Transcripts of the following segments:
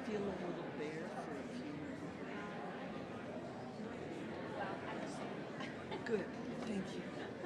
feel a little bare for a few Good, thank you. Start to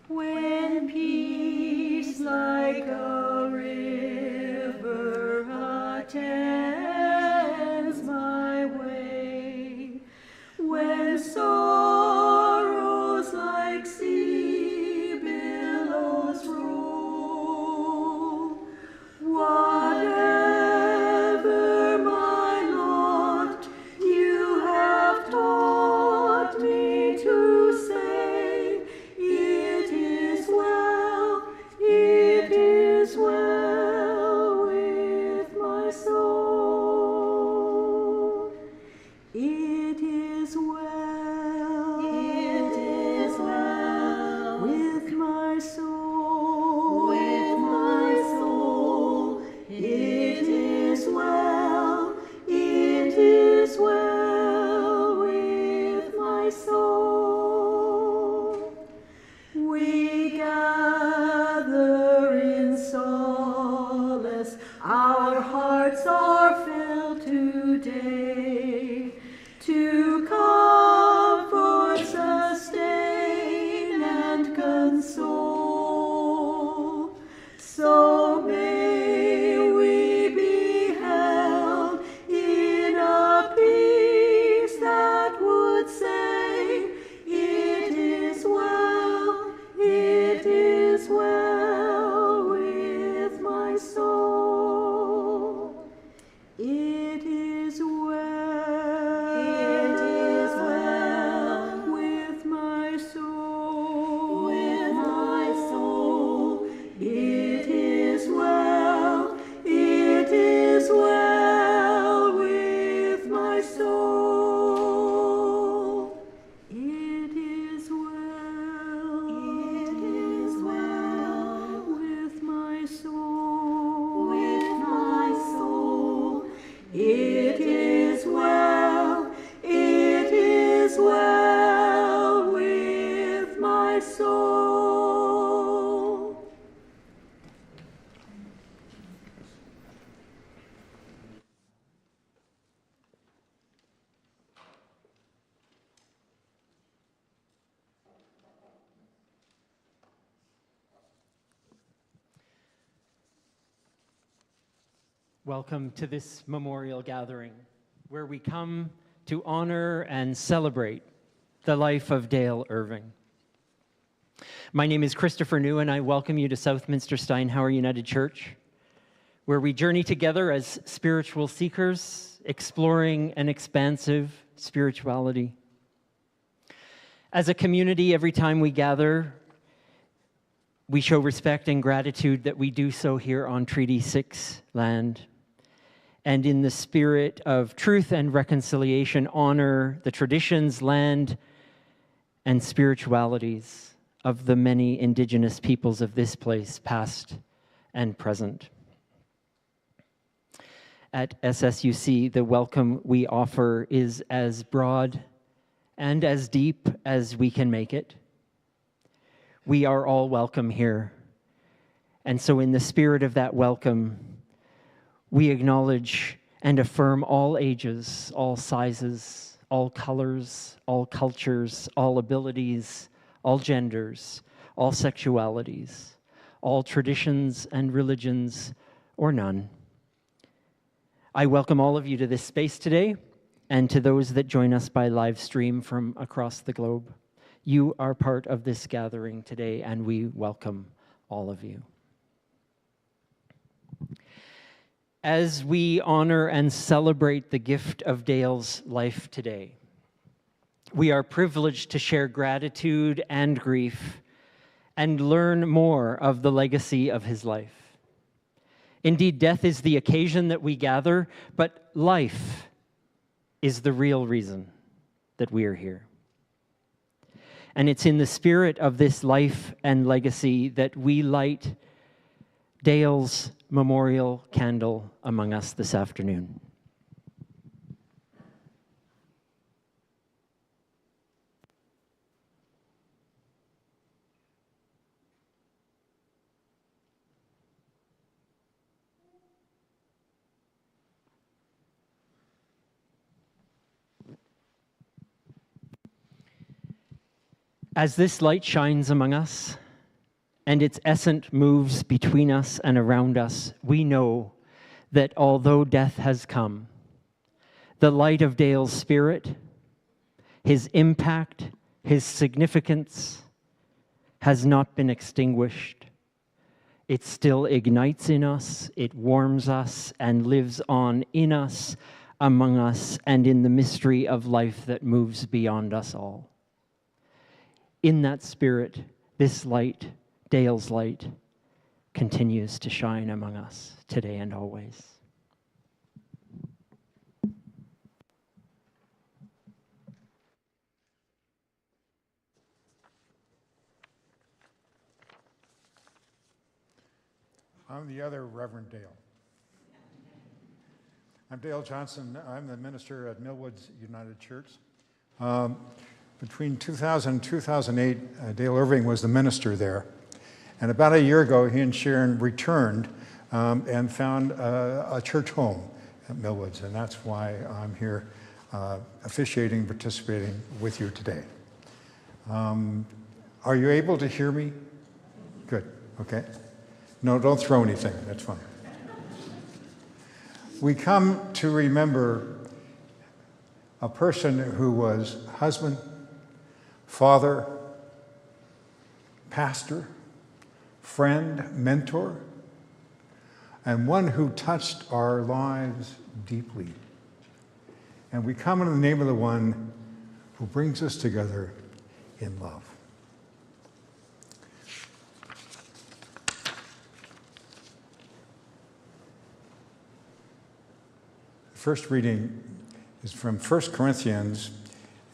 When peace like a river attends my way, when sorrows like sea billows roll, whatever my lot, you have taught me to say, it is well Welcome to this memorial gathering, where we come to honor and celebrate the life of Dale Irving. My name is Christopher New, and I welcome you to Southminster Steinhauer United Church, where we journey together as spiritual seekers, exploring an expansive spirituality. As a community, every time we gather, we show respect and gratitude that we do so here on Treaty 6 land. And in the spirit of truth and reconciliation, honor the traditions, land, and spiritualities of the many Indigenous peoples of this place, past and present. At SSUC, the welcome we offer is as broad and as deep as we can make it. We are all welcome here. And so in the spirit of that welcome, we acknowledge and affirm all ages, all sizes, all colors, all cultures, all abilities, all genders, all sexualities, all traditions and religions, or none. I welcome all of you to this space today, and to those that join us by live stream from across the globe. You are part of this gathering today, and we welcome all of you. As we honor and celebrate the gift of Dale's life today, we are privileged to share gratitude and grief and learn more of the legacy of his life. Indeed, death is the occasion that we gather, but life is the real reason that we are here. And it's in the spirit of this life and legacy that we light Dale's memorial candle among us this afternoon. As this light shines among us, and its essence moves between us and around us, we know that although death has come, the light of Dale's spirit, his impact, his significance has not been extinguished. It still ignites in us, it warms us, and lives on in us, among us, and in the mystery of life that moves beyond us all. In that spirit, this light, Dale's light, continues to shine among us today and always. I'm the other Reverend Dale. I'm Dale Johnson. I'm the minister at Millwoods United Church. Between 2000 and 2008, Dale Irving was the minister there. And about a year ago, he and Sharon returned and found a church home at Millwoods. And that's why I'm here officiating, participating with you today. Are you able to hear me? Good, okay. No, don't throw anything, that's fine. We come to remember a person who was husband, father, pastor, friend, mentor, and one who touched our lives deeply. And we come in the name of the one who brings us together in love. The first reading is from 1 Corinthians,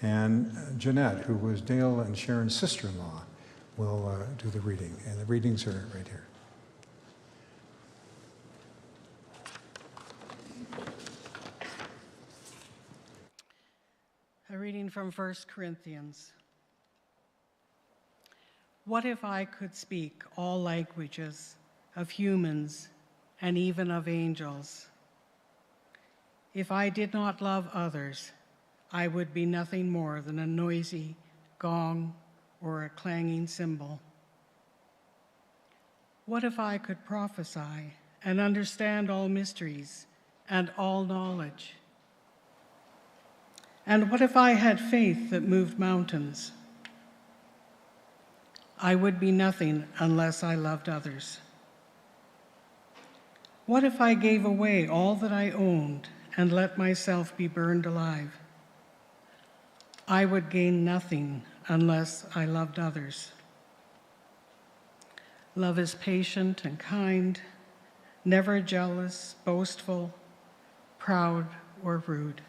and Jeanette, who was Dale and Sharon's sister-in-law, will do the reading. And the readings are right here. A reading from 1 Corinthians. What if I could speak all languages of humans and even of angels? If I did not love others, I would be nothing more than a noisy gong or a clanging cymbal. What if I could prophesy and understand all mysteries and all knowledge? And what if I had faith that moved mountains? I would be nothing unless I loved others. What if I gave away all that I owned and let myself be burned alive? I would gain nothing unless I loved others. Love is patient and kind, never jealous, boastful, proud, or rude.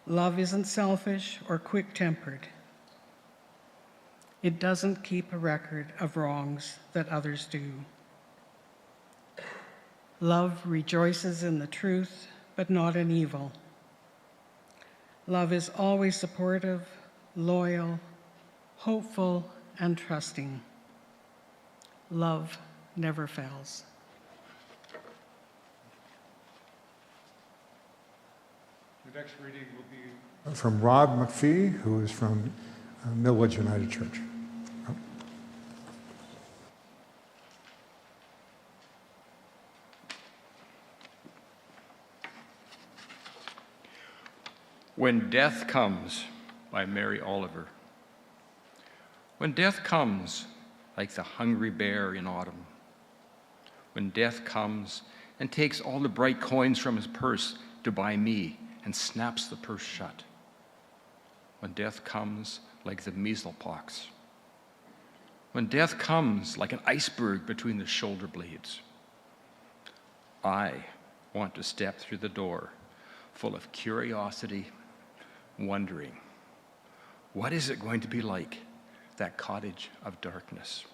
Love isn't selfish or quick-tempered. It doesn't keep a record of wrongs that others do. Love rejoices in the truth, but not in evil. Love is always supportive, loyal, hopeful, and trusting. Love never fails. The next reading will be from Rob McPhee, who is from Millwoods United Church. When Death Comes by Mary Oliver. When death comes like the hungry bear in autumn, when death comes and takes all the bright coins from his purse to buy me and snaps the purse shut, when death comes like the measles pox, when death comes like an iceberg between the shoulder blades, I want to step through the door full of curiosity, wondering, what is it going to be like, that cottage of darkness?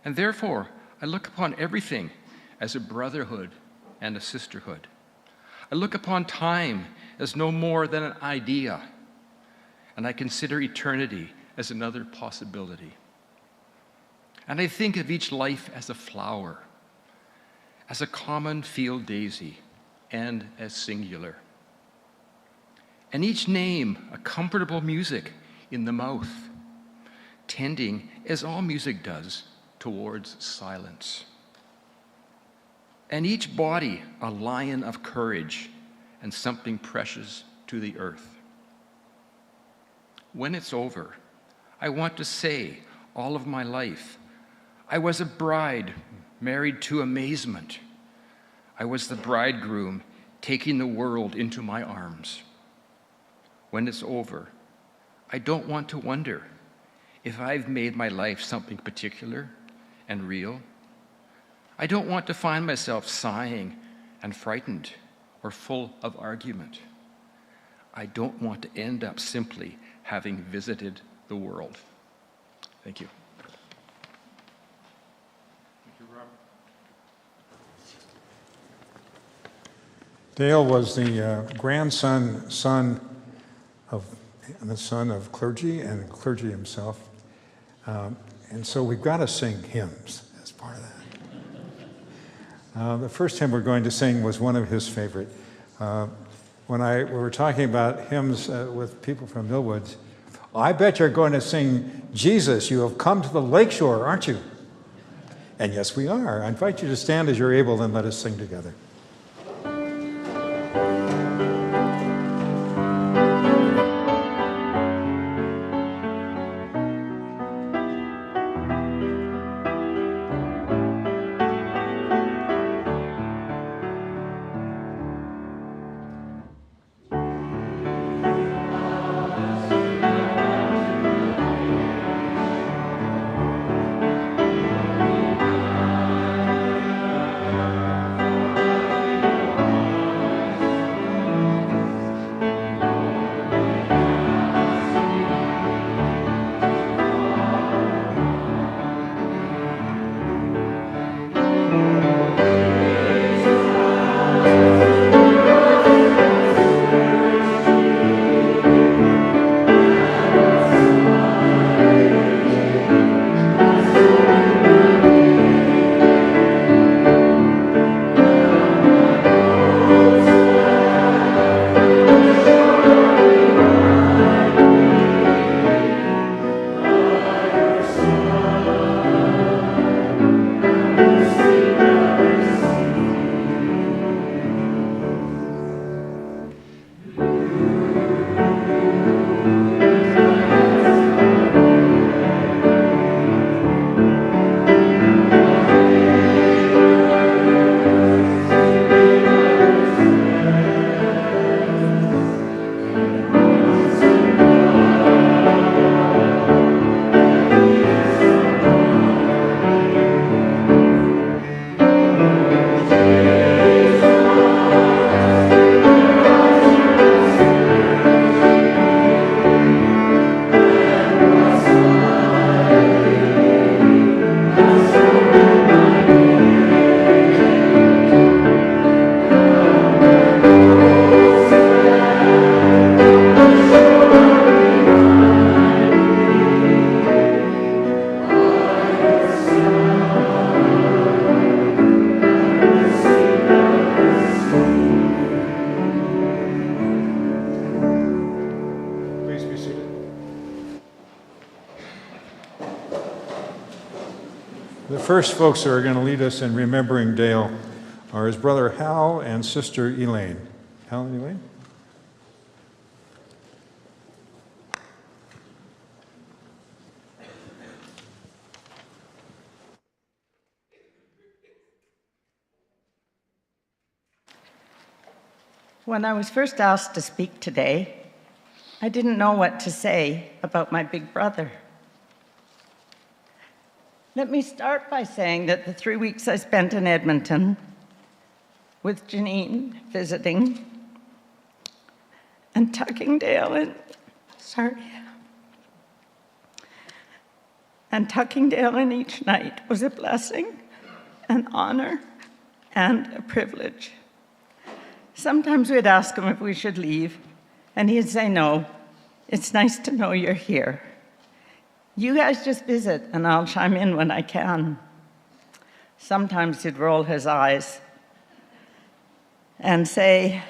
And therefore, I look upon everything as a brotherhood and a sisterhood. I look upon time as no more than an idea, and I consider eternity as another possibility. And I think of each life as a flower, as a common field daisy, and as singular. And each name a comfortable music in the mouth, tending, as all music does, towards silence. And each body a lion of courage and something precious to the earth. When it's over, I want to say all of my life, I was a bride married to amazement. I was the bridegroom taking the world into my arms. When it's over, I don't want to wonder if I've made my life something particular and real. I don't want to find myself sighing and frightened or full of argument. I don't want to end up simply having visited the world. Thank you. Thank you, Rob. Dale was the son of clergy and clergy himself. And so we've got to sing hymns as part of that. The first hymn we're going to sing was one of his favorite. When we were talking about hymns with people from Millwoods, I bet you're going to sing, Jesus, you have come to the lakeshore, aren't you? And yes, we are. I invite you to stand as you're able and let us sing together. Please be seated. The first folks who are going to lead us in remembering Dale are his brother Hal and sister Elaine. Hal and Elaine? When I was first asked to speak today, I didn't know what to say about my big brother. Let me start by saying that the 3 weeks I spent in Edmonton with Janine visiting and tucking Dale in, and tucking Dale in each night was a blessing, an honor, and a privilege. Sometimes we'd ask him if we should leave, and he'd say, no, it's nice to know you're here. You guys just visit, and I'll chime in when I can. Sometimes he'd roll his eyes and say,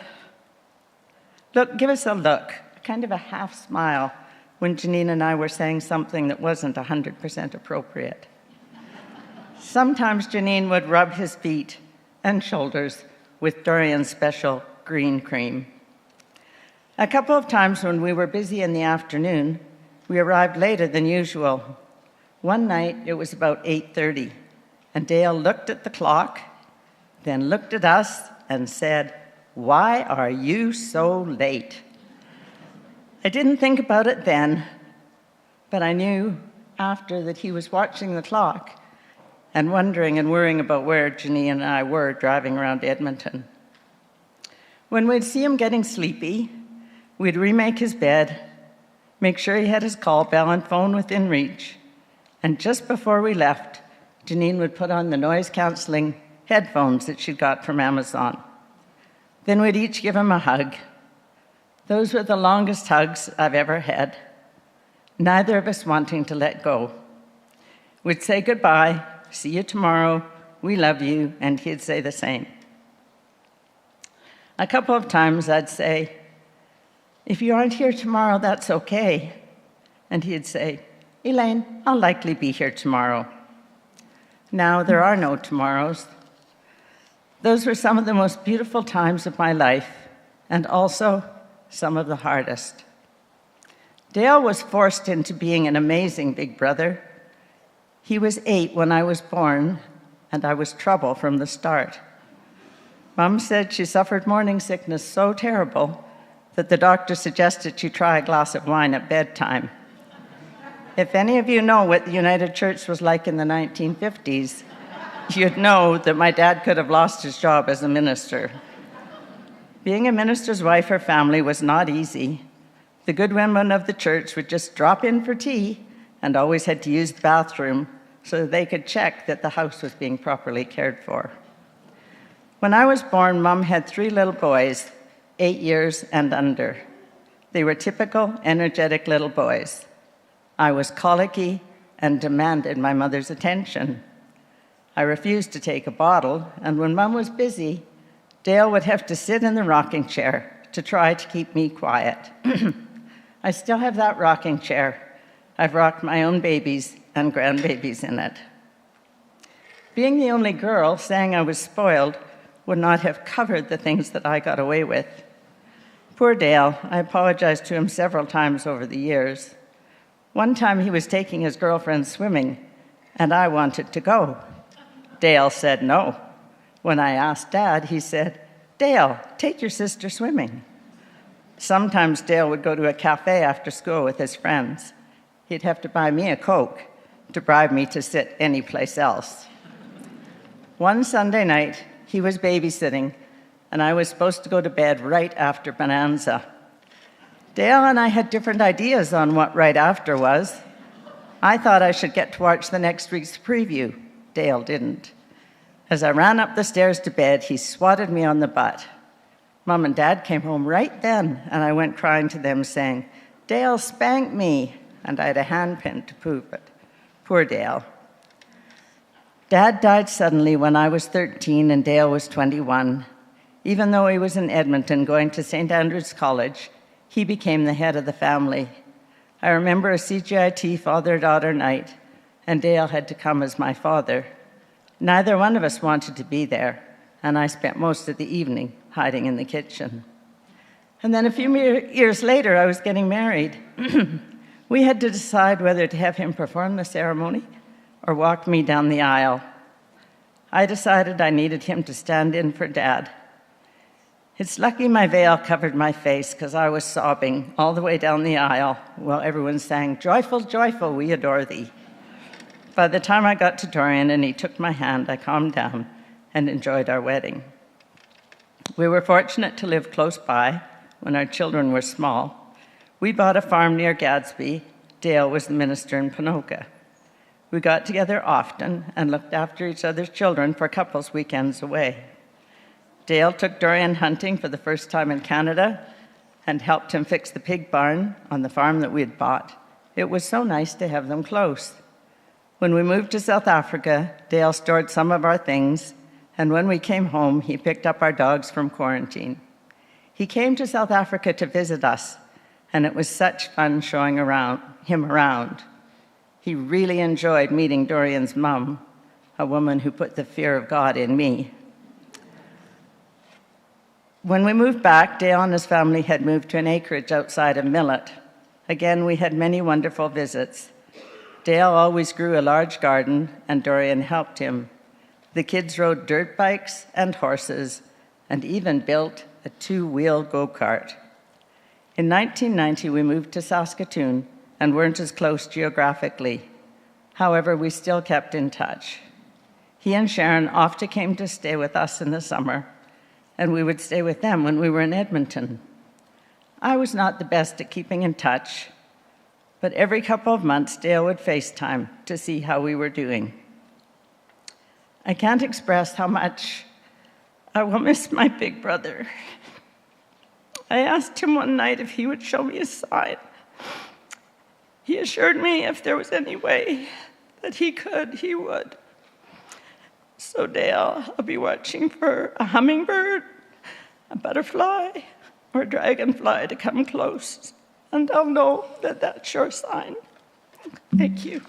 look, give us a look, kind of a half smile, when Janine and I were saying something that wasn't 100% appropriate. Sometimes Janine would rub his feet and shoulders with Dorian's special green cream. A couple of times when we were busy in the afternoon, we arrived later than usual. One night, it was about 8:30, and Dale looked at the clock, then looked at us and said, "Why are you so late?" I didn't think about it then, but I knew after that he was watching the clock and wondering and worrying about where Janine and I were driving around Edmonton. When we'd see him getting sleepy, we'd remake his bed, make sure he had his call bell and phone within reach, and just before we left, Janine would put on the noise-canceling headphones that she'd got from Amazon. Then we'd each give him a hug. Those were the longest hugs I've ever had, neither of us wanting to let go. We'd say goodbye, see you tomorrow, we love you, and he'd say the same. A couple of times I'd say, if you aren't here tomorrow, that's okay. And he'd say, Elaine, I'll likely be here tomorrow. Now there are no tomorrows. Those were some of the most beautiful times of my life, and also some of the hardest. Dale was forced into being an amazing big brother. He was 8 when I was born, and I was trouble from the start. Mom said she suffered morning sickness so terrible that the doctor suggested she try a glass of wine at bedtime. If any of you know what the United Church was like in the 1950s, you'd know that my dad could have lost his job as a minister. Being a minister's wife or family was not easy. The good women of the church would just drop in for tea and always had to use the bathroom so that they could check that the house was being properly cared for. When I was born, Mom had 3 little boys, 8 years and under. They were typical, energetic little boys. I was colicky and demanded my mother's attention. I refused to take a bottle, and when Mom was busy, Dale would have to sit in the rocking chair to try to keep me quiet. I still have that rocking chair. I've rocked my own babies and grandbabies in it. Being the only girl, saying I was spoiled would not have covered the things that I got away with. Poor Dale, I apologized to him several times over the years. One time he was taking his girlfriend swimming, and I wanted to go. Dale said no. When I asked Dad, he said, Dale, take your sister swimming. Sometimes Dale would go to a cafe after school with his friends. He'd have to buy me a Coke to bribe me to sit anyplace else. One Sunday night, he was babysitting, and I was supposed to go to bed right after Bonanza. Dale and I had different ideas on what right after was. I thought I should get to watch the next week's preview. Dale didn't. As I ran up the stairs to bed, he swatted me on the butt. Mom and Dad came home right then, and I went crying to them, saying, "Dale spanked me," and I had a handpin to prove it. Poor Dale. Dad died suddenly when I was 13 and Dale was 21. Even though he was in Edmonton going to St. Andrew's College, he became the head of the family. I remember a CGIT father-daughter night, and Dale had to come as my father. Neither one of us wanted to be there, and I spent most of the evening hiding in the kitchen. And then a few years later, I was getting married. We had to decide whether to have him perform the ceremony or walk me down the aisle. I decided I needed him to stand in for Dad. It's lucky my veil covered my face because I was sobbing all the way down the aisle while everyone sang, "Joyful, joyful, we adore thee." By the time I got to Dorian and he took my hand, I calmed down and enjoyed our wedding. We were fortunate to live close by when our children were small. We bought a farm near Gadsby. Dale was the minister in Ponoka. We got together often and looked after each other's children for couples' weekends away. Dale took Dorian hunting for the first time in Canada and helped him fix the pig barn on the farm that we had bought. It was so nice to have them close. When we moved to South Africa, Dale stored some of our things, and when we came home, he picked up our dogs from quarantine. He came to South Africa to visit us, and it was such fun showing him around. He really enjoyed meeting Dorian's mom, a woman who put the fear of God in me. When we moved back, Dale and his family had moved to an acreage outside of Millet. Again, we had many wonderful visits. Dale always grew a large garden, and Dorian helped him. The kids rode dirt bikes and horses, and even built a two-wheel go-kart. In 1990, we moved to Saskatoon and weren't as close geographically. However, we still kept in touch. He and Sharon often came to stay with us in the summer, and we would stay with them when we were in Edmonton. I was not the best at keeping in touch, but every couple of months, Dale would FaceTime to see how we were doing. I can't express how much I will miss my big brother. I asked him one night if he would show me a sign. He assured me if there was any way that he could, he would. So Dale, I'll be watching for a hummingbird, a butterfly, or a dragonfly to come close, and I'll know that that's your sign. Thank you.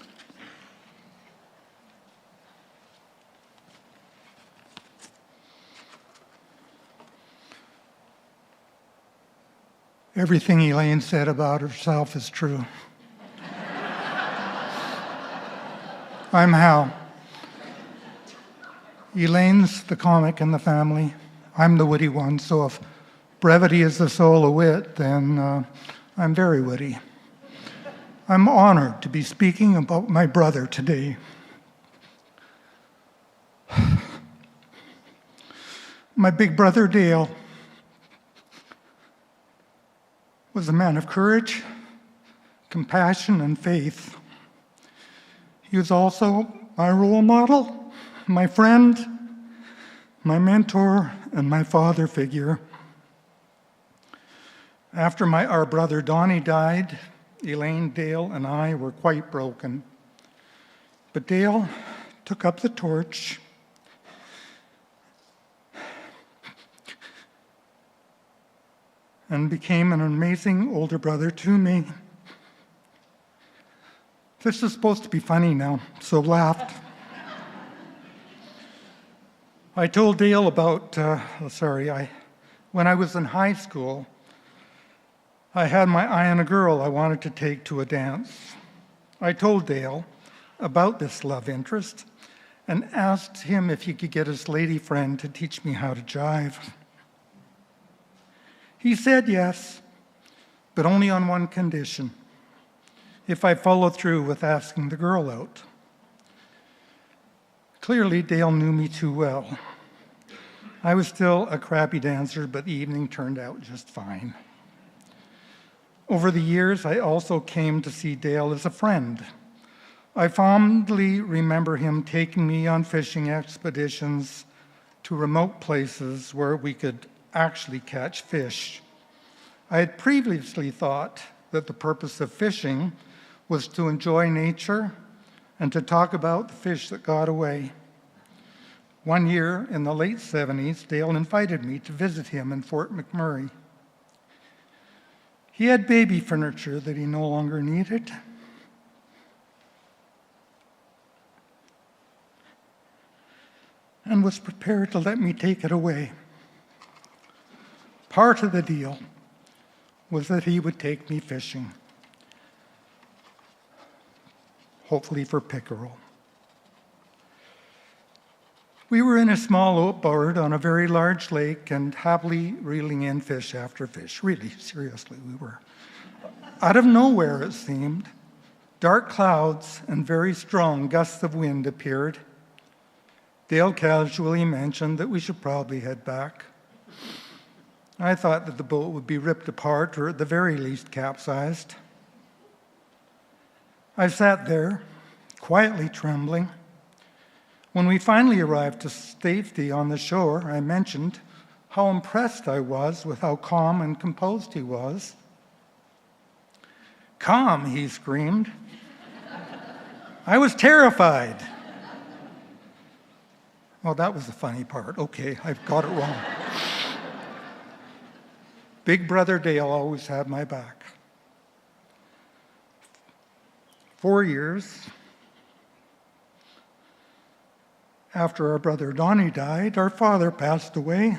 Everything Elaine said about herself is true. I'm Hal. Elaine's the comic in the family. I'm the witty one, so if brevity is the soul of wit, then I'm very witty. I'm honored to be speaking about my brother today. My big brother Dale was a man of courage, compassion, and faith. He was also my role model, my friend, my mentor, and my father figure. After our brother Donnie died, Elaine, Dale, and I were quite broken. But Dale took up the torch and became an amazing older brother to me. This is supposed to be funny now, so laughed. I told Dale about, when I was in high school, I had my eye on a girl I wanted to take to a dance. I told Dale about this love interest and asked him if he could get his lady friend to teach me how to jive. He said yes, but only on one condition: if I followed through with asking the girl out. Clearly, Dale knew me too well. I was still a crappy dancer, but the evening turned out just fine. Over the years, I also came to see Dale as a friend, I fondly remember him taking me on fishing expeditions to remote places where we could actually catch fish. I had previously thought that the purpose of fishing was to enjoy nature and to talk about the fish that got away. One year in the late 70s, Dale invited me to visit him in Fort McMurray. He had baby furniture that he no longer needed. And was prepared to let me take it away. Part of the deal was that he would take me fishing, hopefully for pickerel. We were in a small boat on a very large lake and happily reeling in fish after fish. Really, seriously, we were. Out of nowhere, it seemed, dark clouds and very strong gusts of wind appeared. Dale casually mentioned that we should probably head back. I thought that the boat would be ripped apart or at the very least capsized. I sat there, quietly trembling. When we finally arrived to safety on the shore, I mentioned how impressed I was with how calm and composed he was. "Calm," he screamed. I was terrified. Well, that was the funny part. Okay, I've got it wrong. Big brother Dale always had my back. 4 years after our brother Donnie died, our father passed away.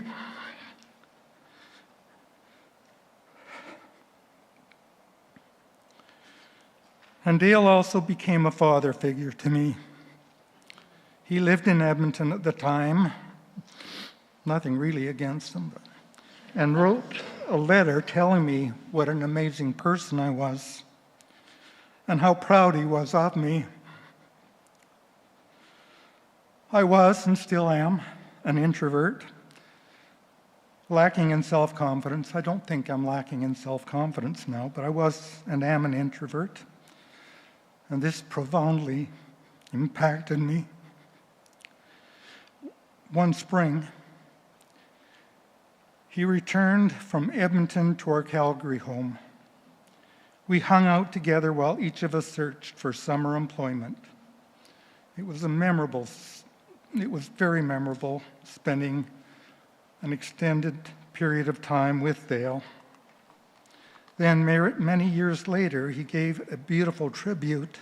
And Dale also became a father figure to me. He lived in Edmonton at the time, nothing really against him, and wrote a letter telling me what an amazing person I was and how proud he was of me. I was, and still am, an introvert, lacking in self-confidence. I don't think I'm lacking in self-confidence now, but I was and am an introvert, and this profoundly impacted me. One spring, he returned from Edmonton to our Calgary home. We hung out together while each of us searched for summer employment. It was very memorable spending an extended period of time with Dale. Then, many years later, he gave a beautiful tribute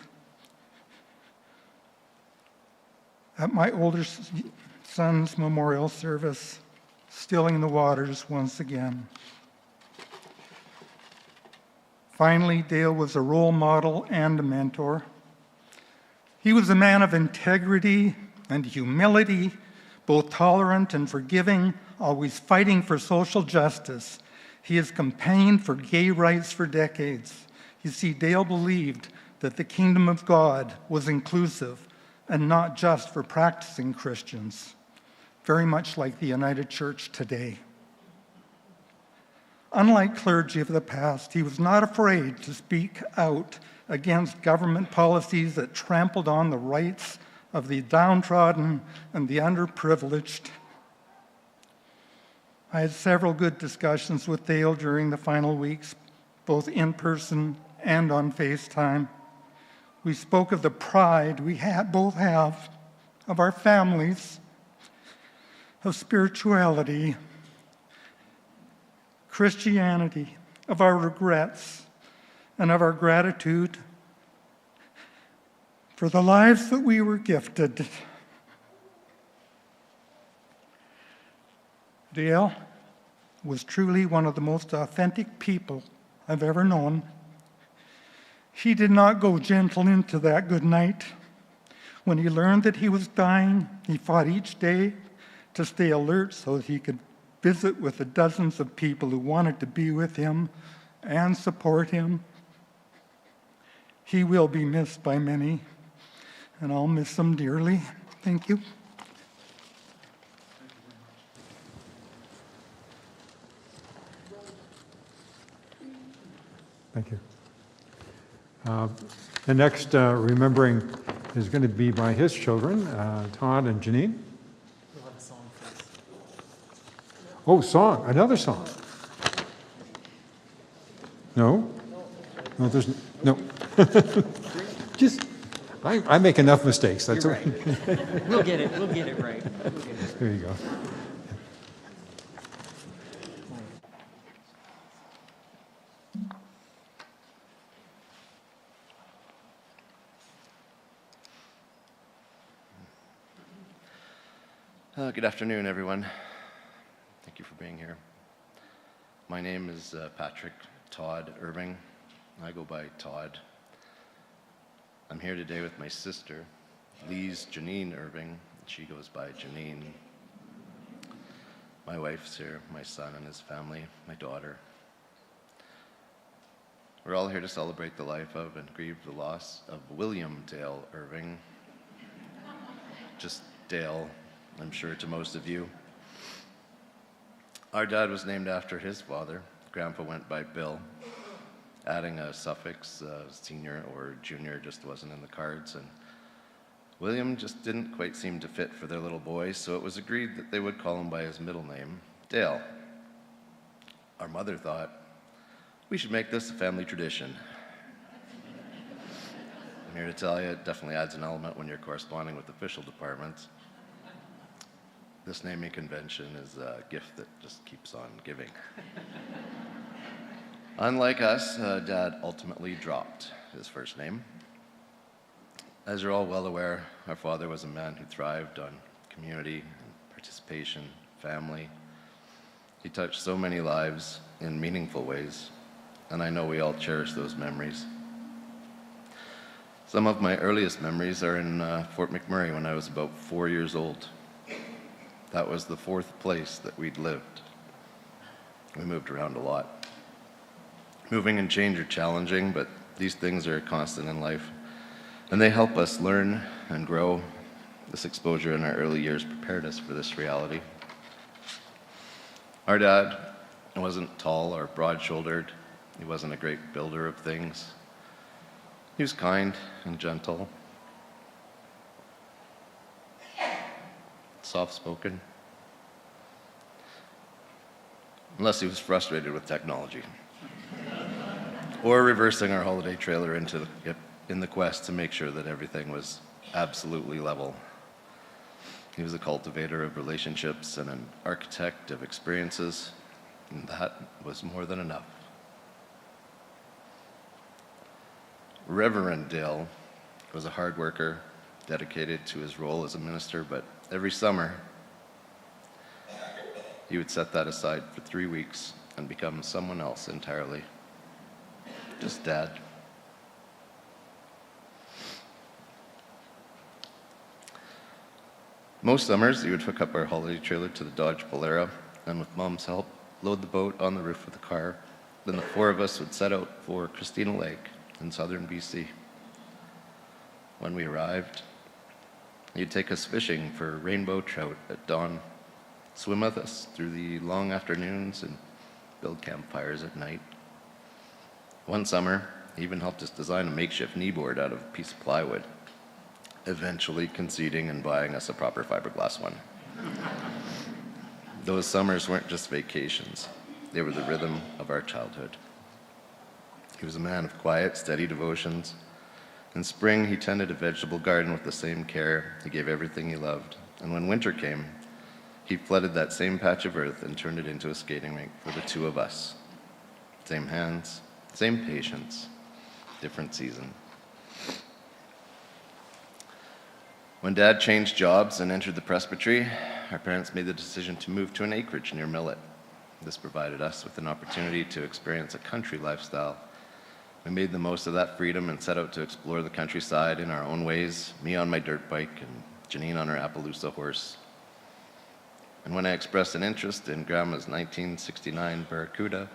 at my older son's memorial service, stilling the waters once again. Finally, Dale was a role model and a mentor. He was a man of integrity and humility, both tolerant and forgiving, always fighting for social justice. He has campaigned for gay rights for decades. You see, Dale believed that the kingdom of God was inclusive and not just for practicing Christians, very much like the United Church today. Unlike clergy of the past, he was not afraid to speak out against government policies that trampled on the rights of the downtrodden and the underprivileged. I had several good discussions with Dale during the final weeks, both in person and on FaceTime. We spoke of the pride we both have of our families, of spirituality, Christianity, of our regrets, and of our gratitude for the lives that we were gifted. Dale was truly one of the most authentic people I've ever known. He did not go gentle into that good night. When he learned that he was dying, he fought each day to stay alert so that he could visit with the dozens of people who wanted to be with him and support him. He will be missed by many, and I'll miss him dearly. Thank you. Thank you. The next remembering is going to be by his children, Todd and Janine. We'll have a song first. Oh, song, another song. No? No, there's no. Just, I make enough mistakes. That's You're all right. We'll get it right. We'll get it. There you go. Good afternoon, everyone. Thank you for being here. My name is Patrick Todd Irving. I go by Todd. I'm here today with my sister, Lise Janine Irving. She goes by Janine. My wife's here, my son and his family, my daughter. We're all here to celebrate the life of and grieve the loss of William Dale Irving. Just Dale, I'm sure to most of you. Our dad was named after his father. Grandpa went by Bill. Adding a suffix, senior or junior, just wasn't in the cards. And William just didn't quite seem to fit for their little boy, so it was agreed that they would call him by his middle name, Dale. Our mother thought, we should make this a family tradition. I'm here to tell you, it definitely adds an element when you're corresponding with official departments. This naming convention is a gift that just keeps on giving. Unlike us, Dad ultimately dropped his first name. As you're all well aware, our father was a man who thrived on community, participation, family. He touched so many lives in meaningful ways, and I know we all cherish those memories. Some of my earliest memories are in Fort McMurray when I was about 4 years old. That was the fourth place that we'd lived. We moved around a lot. Moving and change are challenging, but these things are constant in life, and they help us learn and grow. This exposure in our early years prepared us for this reality. Our dad wasn't tall or broad-shouldered. He wasn't a great builder of things. He was kind and gentle, soft-spoken, unless he was frustrated with technology or reversing our holiday trailer in the quest to make sure that everything was absolutely level. He was a cultivator of relationships and an architect of experiences, and that was more than enough. Reverend Dale was a hard worker, dedicated to his role as a minister, but every summer he would set that aside for 3 weeks and become someone else entirely. Just Dad. Most summers, he would hook up our holiday trailer to the Dodge Polara, and with Mom's help, load the boat on the roof of the car. Then the four of us would set out for Christina Lake in southern BC. When we arrived, he'd take us fishing for rainbow trout at dawn, swim with us through the long afternoons, and build campfires at night. One summer, he even helped us design a makeshift kneeboard out of a piece of plywood, eventually conceding and buying us a proper fiberglass one. Those summers weren't just vacations. They were the rhythm of our childhood. He was a man of quiet, steady devotions. In spring, he tended a vegetable garden with the same care. He gave everything he loved. And when winter came, he flooded that same patch of earth and turned it into a skating rink for the two of us. Same hands, same patience, different season. When Dad changed jobs and entered the presbytery, our parents made the decision to move to an acreage near Millet. This provided us with an opportunity to experience a country lifestyle. We made the most of that freedom and set out to explore the countryside in our own ways, me on my dirt bike and Janine on her Appaloosa horse. And when I expressed an interest in Grandma's 1969 Barracuda,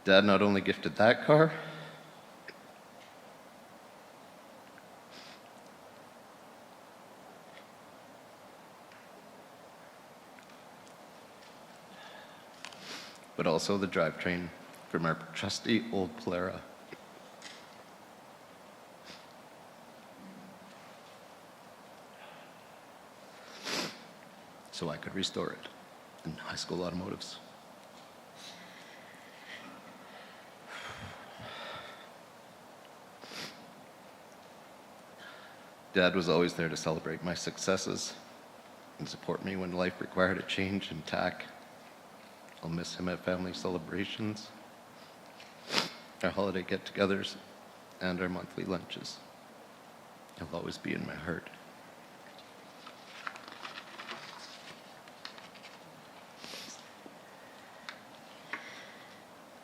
Dad not only gifted that car, but also the drivetrain from our trusty old Polara. So I could restore it in high school automotives. Dad was always there to celebrate my successes and support me when life required a change in tack. I'll miss him at family celebrations, our holiday get-togethers, and our monthly lunches. He'll always be in my heart.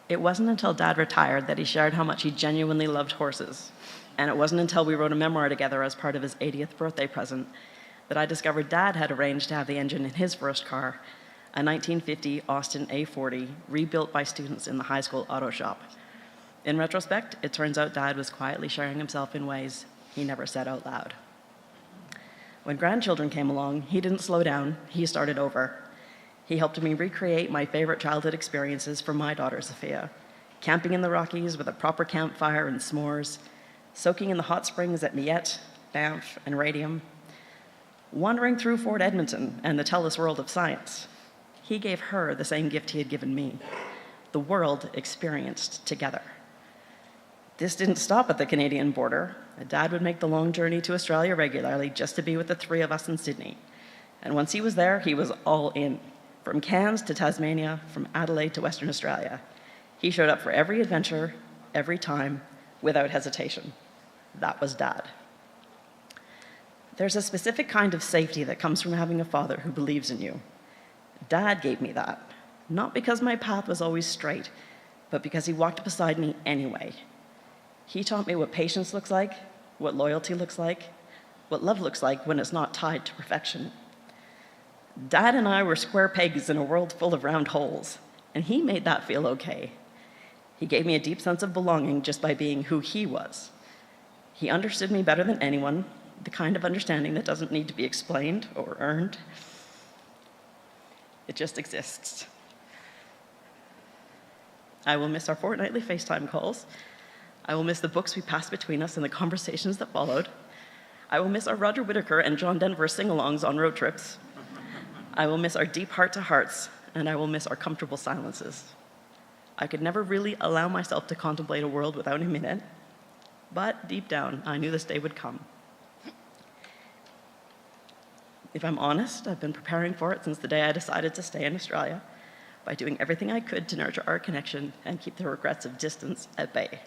It wasn't until Dad retired that he shared how much he genuinely loved horses. And it wasn't until we wrote a memoir together as part of his 80th birthday present that I discovered Dad had arranged to have the engine in his first car, a 1950 Austin A40, rebuilt by students in the high school auto shop. In retrospect, it turns out Dad was quietly sharing himself in ways he never said out loud. When grandchildren came along, he didn't slow down, he started over. He helped me recreate my favorite childhood experiences for my daughter, Sophia. Camping in the Rockies with a proper campfire and s'mores, soaking in the hot springs at Miette, Banff, and Radium, wandering through Fort Edmonton and the tell-us world of science. He gave her the same gift he had given me, the world experienced together. This didn't stop at the Canadian border. Dad would make the long journey to Australia regularly just to be with the three of us in Sydney. And once he was there, he was all in. From Cairns to Tasmania, from Adelaide to Western Australia. He showed up for every adventure, every time, without hesitation. That was Dad. There's a specific kind of safety that comes from having a father who believes in you. Dad gave me that, not because my path was always straight, but because he walked beside me anyway. He taught me what patience looks like, what loyalty looks like, what love looks like when it's not tied to perfection. Dad and I were square pegs in a world full of round holes, and he made that feel okay. He gave me a deep sense of belonging just by being who he was. He understood me better than anyone, the kind of understanding that doesn't need to be explained or earned. It just exists. I will miss our fortnightly FaceTime calls. I will miss the books we passed between us and the conversations that followed. I will miss our Roger Whittaker and John Denver sing-alongs on road trips. I will miss our deep heart-to-hearts, and I will miss our comfortable silences. I could never really allow myself to contemplate a world without him in it, but deep down, I knew this day would come. If I'm honest, I've been preparing for it since the day I decided to stay in Australia by doing everything I could to nurture our connection and keep the regrets of distance at bay.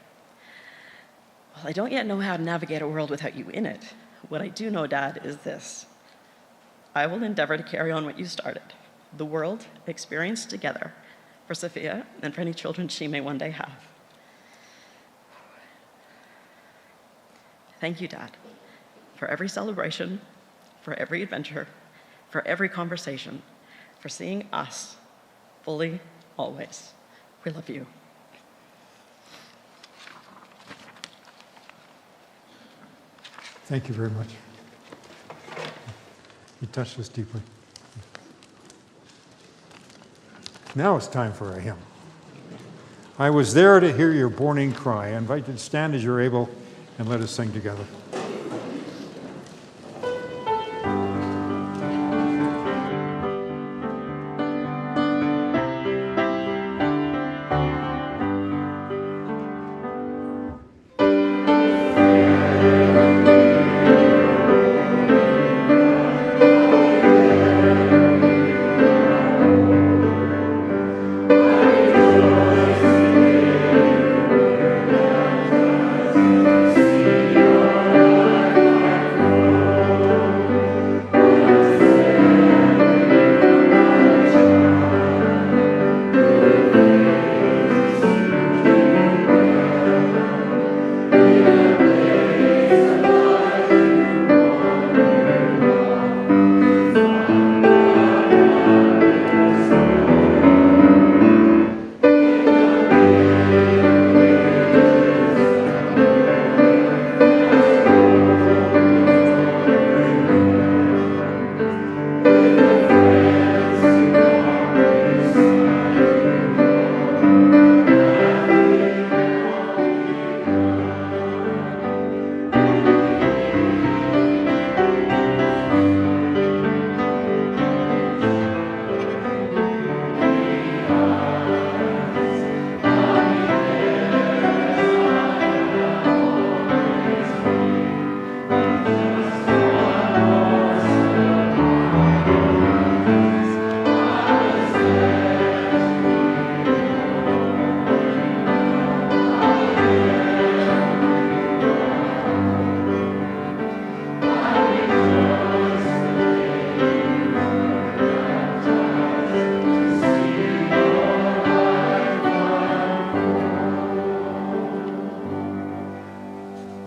Well, I don't yet know how to navigate a world without you in it. What I do know, Dad, is this. I will endeavor to carry on what you started, the world experienced together for Sophia and for any children she may one day have. Thank you, Dad, for every celebration, for every adventure, for every conversation, for seeing us fully, always. We love you. Thank you very much. You touched us deeply. Now it's time for a hymn. I was there to hear your morning cry. I invite you to stand as you're able and let us sing together. Thank you.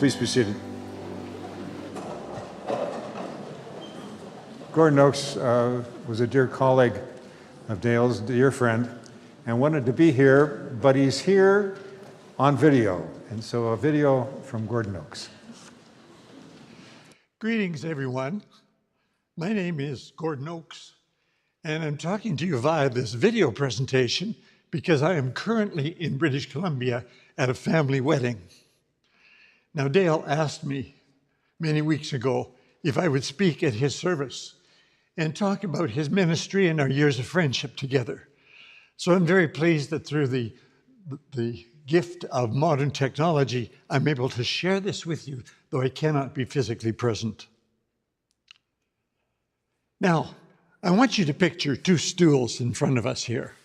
Please be seated. Gordon Oakes was a dear colleague of Dale's, dear friend, and wanted to be here, but he's here on video. And so a video from Gordon Oakes. Greetings, everyone. My name is Gordon Oakes, and I'm talking to you via this video presentation because I am currently in British Columbia at a family wedding. Now, Dale asked me many weeks ago if I would speak at his service and talk about his ministry and our years of friendship together. So I'm very pleased that through the gift of modern technology, I'm able to share this with you, though I cannot be physically present. Now, I want you to picture two stools in front of us here.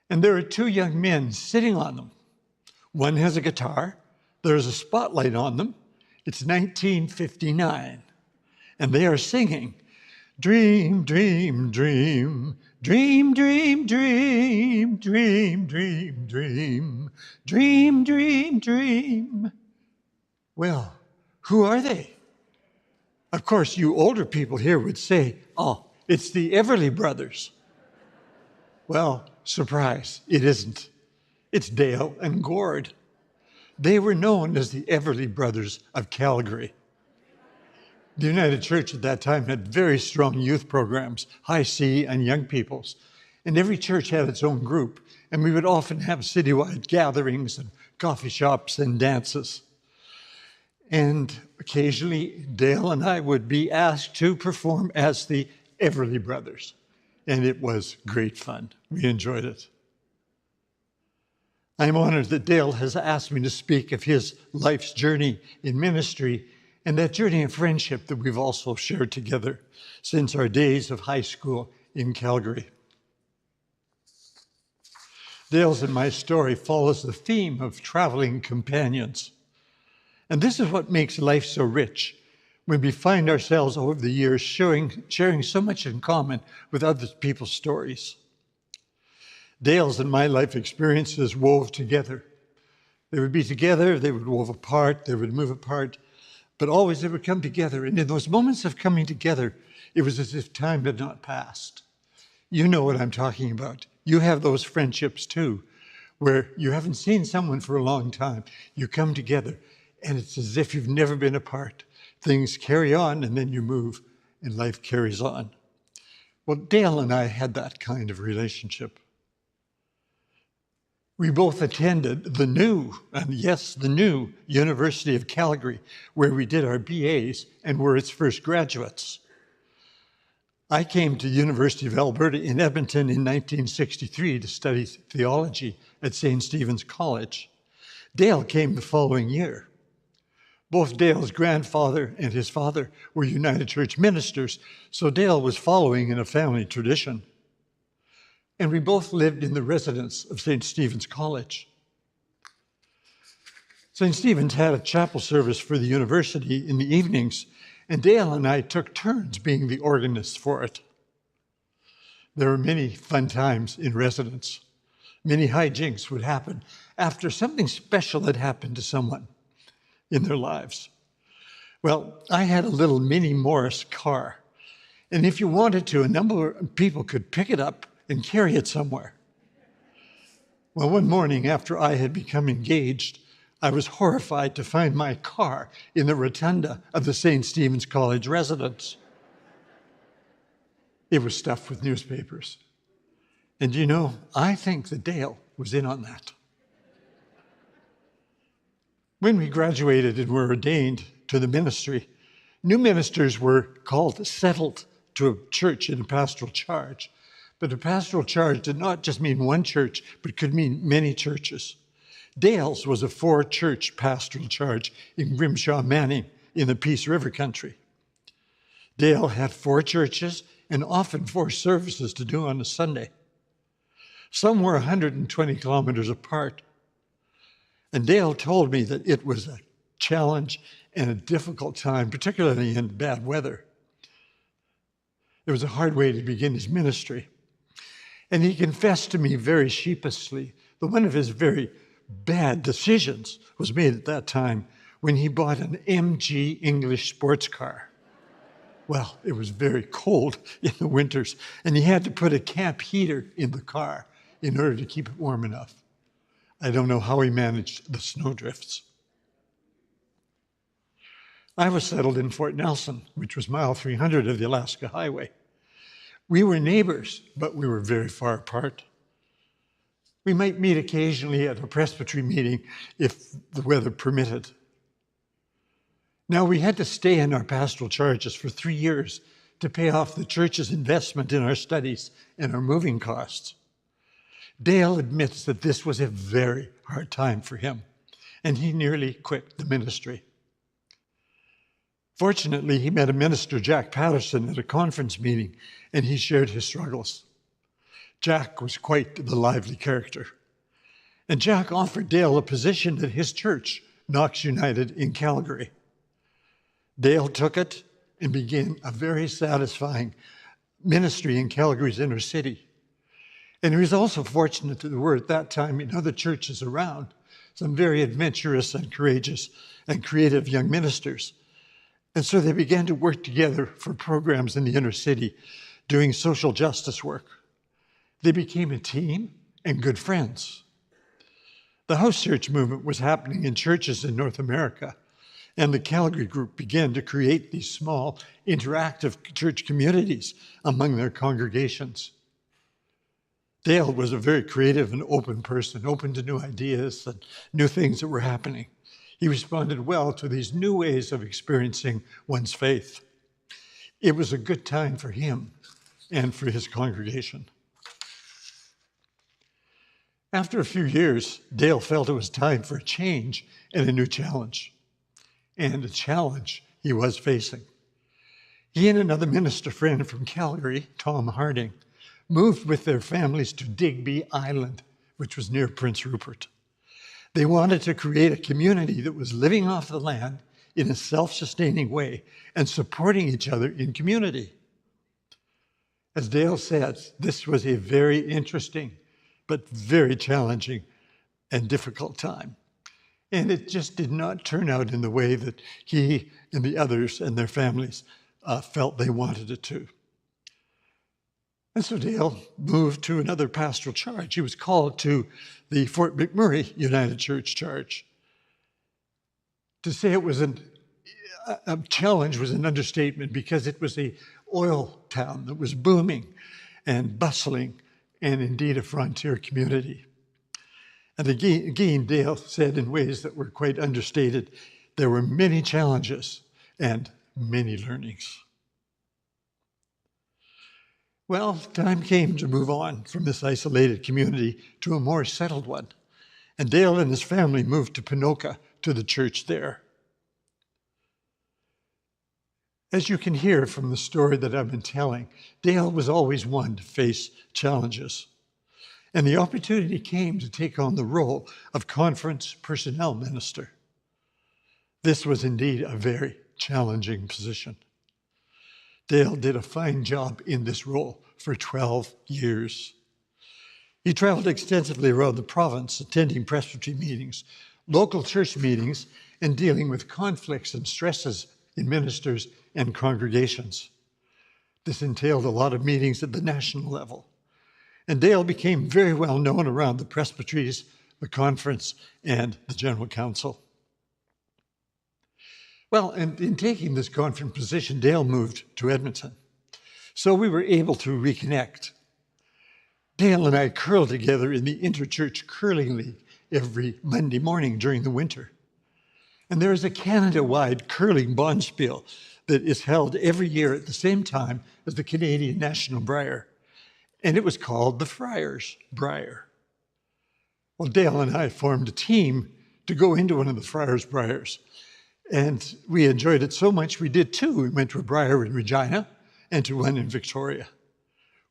And there are two young men sitting on them. One has a guitar, there's a spotlight on them. It's 1959, and they are singing, "Dream, dream, dream, dream, dream, dream, dream, dream, dream, dream, dream, dream." Well, who are they? Of course, you older people here would say, "Oh, it's the Everly Brothers." Well, surprise, it isn't. It's Dale and Gord. They were known as the Everly Brothers of Calgary. The United Church at that time had very strong youth programs, High C and Young People's, and every church had its own group, and we would often have citywide gatherings and coffee shops and dances. And occasionally, Dale and I would be asked to perform as the Everly Brothers, and it was great fun. We enjoyed it. I'm honored that Dale has asked me to speak of his life's journey in ministry and that journey of friendship that we've also shared together since our days of high school in Calgary. Dale's and my story follows the theme of traveling companions. And this is what makes life so rich, when we find ourselves over the years sharing so much in common with other people's stories. Dale's and my life experiences wove together. They would be together, they would wove apart, they would move apart, but always they would come together. And in those moments of coming together, it was as if time had not passed. You know what I'm talking about. You have those friendships too, where you haven't seen someone for a long time. You come together, and it's as if you've never been apart. Things carry on, and then you move, and life carries on. Well, Dale and I had that kind of relationship. We both attended the new University of Calgary, where we did our BAs and were its first graduates. I came to the University of Alberta in Edmonton in 1963 to study theology at St. Stephen's College. Dale came the following year. Both Dale's grandfather and his father were United Church ministers, so Dale was following in a family tradition. And we both lived in the residence of St. Stephen's College. St. Stephen's had a chapel service for the university in the evenings, and Dale and I took turns being the organists for it. There were many fun times in residence. Many hijinks would happen after something special had happened to someone in their lives. Well, I had a little mini Morris car, and if you wanted to, a number of people could pick it up and carry it somewhere. Well, one morning after I had become engaged, I was horrified to find my car in the rotunda of the St. Stephen's College residence. It was stuffed with newspapers. And you know, I think that Dale was in on that. When we graduated and were ordained to the ministry, new ministers were called settled to a church in a pastoral charge. But a pastoral charge did not just mean one church, but could mean many churches. Dale's was a 4-church pastoral charge in Grimshaw Manning in the Peace River country. Dale had 4 churches and often 4 services to do on a Sunday. Some were 120 kilometers apart. And Dale told me that it was a challenge and a difficult time, particularly in bad weather. It was a hard way to begin his ministry. And he confessed to me very sheepishly that one of his very bad decisions was made at that time when he bought an MG English sports car. Well, it was very cold in the winters, and he had to put a camp heater in the car in order to keep it warm enough. I don't know how he managed the snowdrifts. I was settled in Fort Nelson, which was mile 300 of the Alaska Highway. We were neighbors, but we were very far apart. We might meet occasionally at a presbytery meeting if the weather permitted. Now, we had to stay in our pastoral charges for 3 years to pay off the church's investment in our studies and our moving costs. Dale admits that this was a very hard time for him, and he nearly quit the ministry. Fortunately, he met a minister, Jack Patterson, at a conference meeting, and he shared his struggles. Jack was quite the lively character. And Jack offered Dale a position at his church, Knox United in Calgary. Dale took it and began a very satisfying ministry in Calgary's inner city. And he was also fortunate that there were at that time in other churches around some very adventurous and courageous and creative young ministers. And so they began to work together for programs in the inner city, doing social justice work. They became a team and good friends. The house church movement was happening in churches in North America, and the Calgary group began to create these small, interactive church communities among their congregations. Dale was a very creative and open person, open to new ideas and new things that were happening. He responded well to these new ways of experiencing one's faith. It was a good time for him and for his congregation. After a few years, Dale felt it was time for a change and a new challenge. And a challenge he was facing. He and another minister friend from Calgary, Tom Harding, moved with their families to Digby Island, which was near Prince Rupert. They wanted to create a community that was living off the land in a self-sustaining way and supporting each other in community. As Dale says, this was a very interesting but very challenging and difficult time. And it just did not turn out in the way that he and the others and their families felt they wanted it to. And so Dale moved to another pastoral charge. He was called to the Fort McMurray United Church charge. To say it was a challenge was an understatement because it was an oil town that was booming and bustling and indeed a frontier community. And again, Dale said in ways that were quite understated, there were many challenges and many learnings. Well, time came to move on from this isolated community to a more settled one. And Dale and his family moved to Ponoka, to the church there. As you can hear from the story that I've been telling, Dale was always one to face challenges. And the opportunity came to take on the role of conference personnel minister. This was indeed a very challenging position. Dale did a fine job in this role for 12 years. He traveled extensively around the province, attending presbytery meetings, local church meetings, and dealing with conflicts and stresses in ministers and congregations. This entailed a lot of meetings at the national level. And Dale became very well known around the presbyteries, the conference, and the general council. Well, and in taking this conference position, Dale moved to Edmonton. So we were able to reconnect. Dale and I curled together in the Interchurch Curling League every Monday morning during the winter. And there is a Canada-wide curling bonspiel that is held every year at the same time as the Canadian National Brier. And it was called the Friars Brier. Well, Dale and I formed a team to go into one of the Friars Briers. And we enjoyed it so much, we did two. We went to a brier in Regina and to one in Victoria.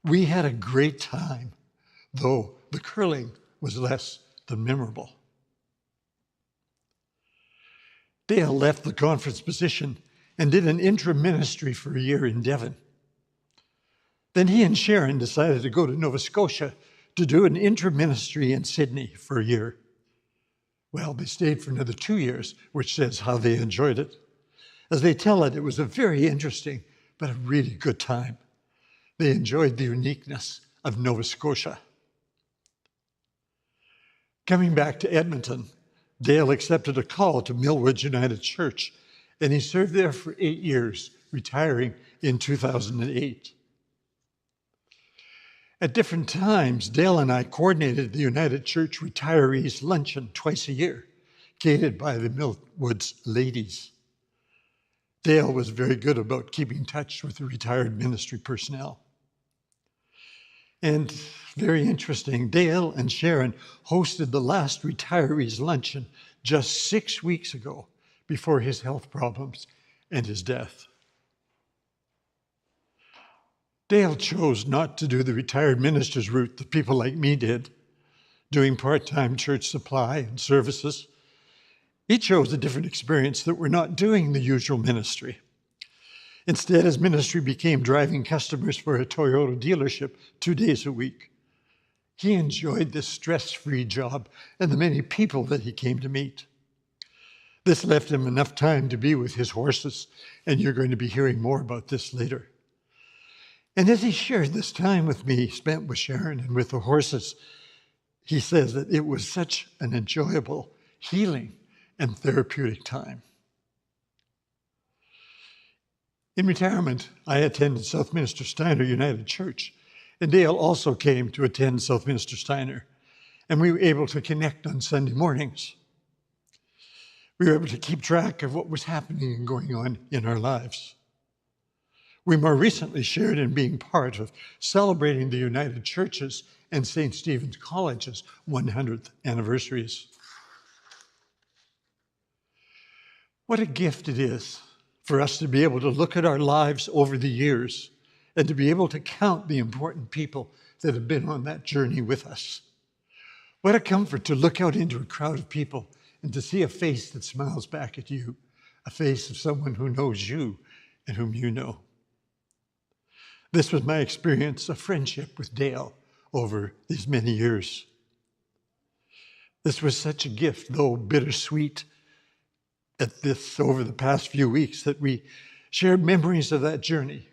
We had a great time, though the curling was less than memorable. Dale left the conference position and did an interim ministry for a year in Devon. Then he and Sharon decided to go to Nova Scotia to do an interim ministry in Sydney for a year. Well, they stayed for another 2 years, which says how they enjoyed it. As they tell it, it was a very interesting but a really good time. They enjoyed the uniqueness of Nova Scotia. Coming back to Edmonton, Dale accepted a call to Millwoods United Church, and he served there for 8 years, retiring in 2008. At different times, Dale and I coordinated the United Church Retirees Luncheon twice a year, catered by the Millwoods ladies. Dale was very good about keeping in touch with the retired ministry personnel. And very interesting, Dale and Sharon hosted the last Retirees Luncheon just 6 weeks ago before his health problems and his death. Dale chose not to do the retired minister's route that people like me did, doing part-time church supply and services. He chose a different experience that we're not doing the usual ministry. Instead, his ministry became driving customers for a Toyota dealership 2 days a week. He enjoyed this stress-free job and the many people that he came to meet. This left him enough time to be with his horses, and you're going to be hearing more about this later. And as he shared this time with me, spent with Sharon and with the horses, he says that it was such an enjoyable, healing, and therapeutic time. In retirement, I attended Southminster Steiner United Church, and Dale also came to attend Southminster Steiner, and we were able to connect on Sunday mornings. We were able to keep track of what was happening and going on in our lives. We more recently shared in being part of celebrating the United Churches and St. Stephen's College's 100th anniversaries. What a gift it is for us to be able to look at our lives over the years and to be able to count the important people that have been on that journey with us. What a comfort to look out into a crowd of people and to see a face that smiles back at you, a face of someone who knows you and whom you know. This was my experience of friendship with Dale over these many years. This was such a gift, though bittersweet, over the past few weeks, that we shared memories of that journey,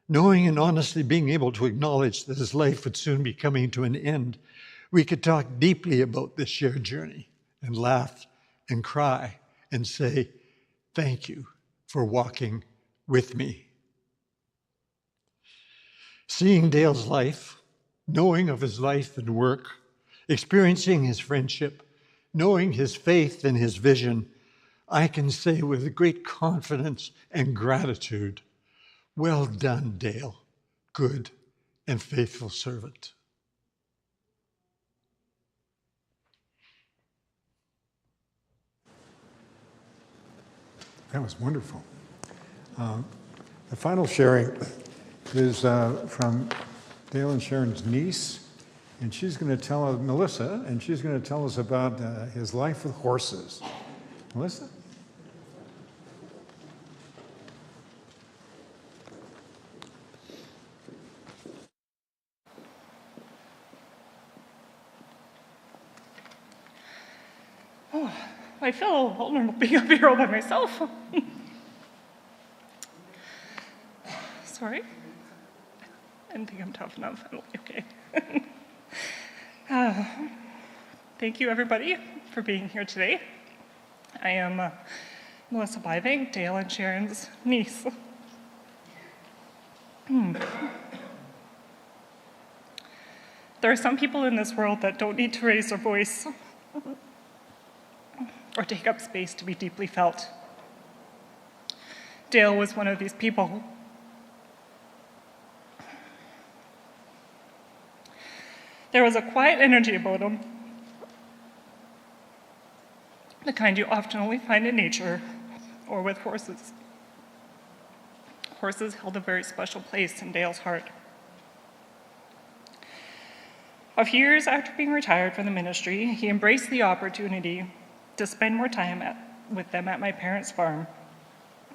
knowing and honestly being able to acknowledge that his life would soon be coming to an end. We could talk deeply about this shared journey and laugh and cry and say, thank you for walking with me. Seeing Dale's life, knowing of his life and work, experiencing his friendship, knowing his faith and his vision, I can say with great confidence and gratitude, well done, Dale, good and faithful servant. That was wonderful. The final sharing is from Dale and Sharon's niece, and she's going to tell us, Melissa, and she's going to tell us about his life with horses. Melissa? Oh, I feel vulnerable being up here all by myself. Sorry. I didn't think I'm tough enough. I'm okay. Thank you, everybody, for being here today. I am Melissa Irving, Dale and Sharon's niece. There are some people in this world that don't need to raise their voice or take up space to be deeply felt. Dale was one of these people. There was a quiet energy about him, the kind you often only find in nature or with horses. Horses held a very special place in Dale's heart. A few years after being retired from the ministry, he embraced the opportunity to spend more time with them at my parents' farm,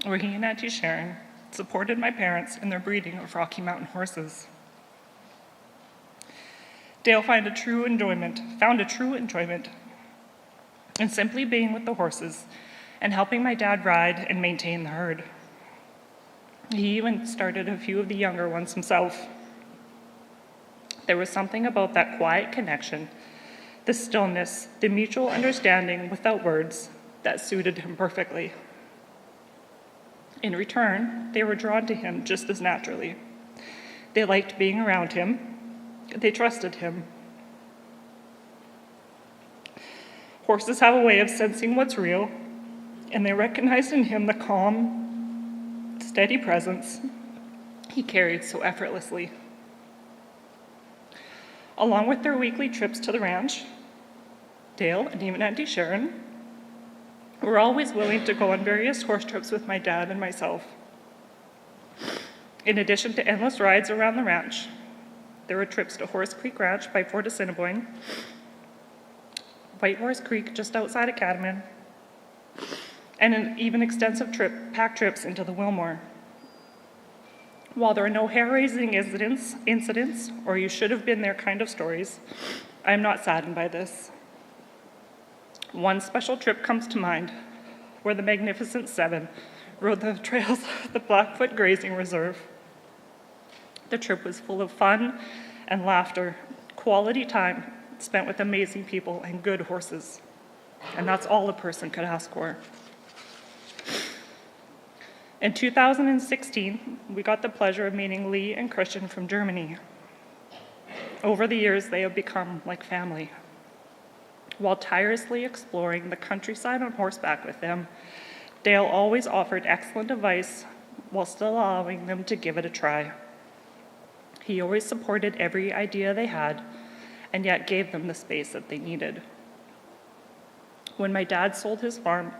where he and Auntie Sharon supported my parents in their breeding of Rocky Mountain horses. Dale found a true enjoyment and simply being with the horses and helping my dad ride and maintain the herd. He even started a few of the younger ones himself. There was something about that quiet connection, the stillness, the mutual understanding without words that suited him perfectly. In return, they were drawn to him just as naturally. They liked being around him. They trusted him. Horses have a way of sensing what's real, and they recognized in him the calm, steady presence he carried so effortlessly. Along with their weekly trips to the ranch, Dale and even Auntie Sharon were always willing to go on various horse trips with my dad and myself. In addition to endless rides around the ranch, there were trips to Horse Creek Ranch by Fort Assiniboine, White Horse Creek just outside of Catamount, and even extensive pack trips into the Wilmore. While there are no hair-raising incidents, or you should have been there kind of stories, I am not saddened by this. One special trip comes to mind, where the Magnificent Seven rode the trails of the Blackfoot Grazing Reserve. The trip was full of fun and laughter, quality time spent with amazing people and good horses. And that's all a person could ask for. In 2016, we got the pleasure of meeting Lee and Christian from Germany. Over the years, they have become like family. While tirelessly exploring the countryside on horseback with them, Dale always offered excellent advice while still allowing them to give it a try. He always supported every idea they had, and yet gave them the space that they needed. When my dad sold his farm,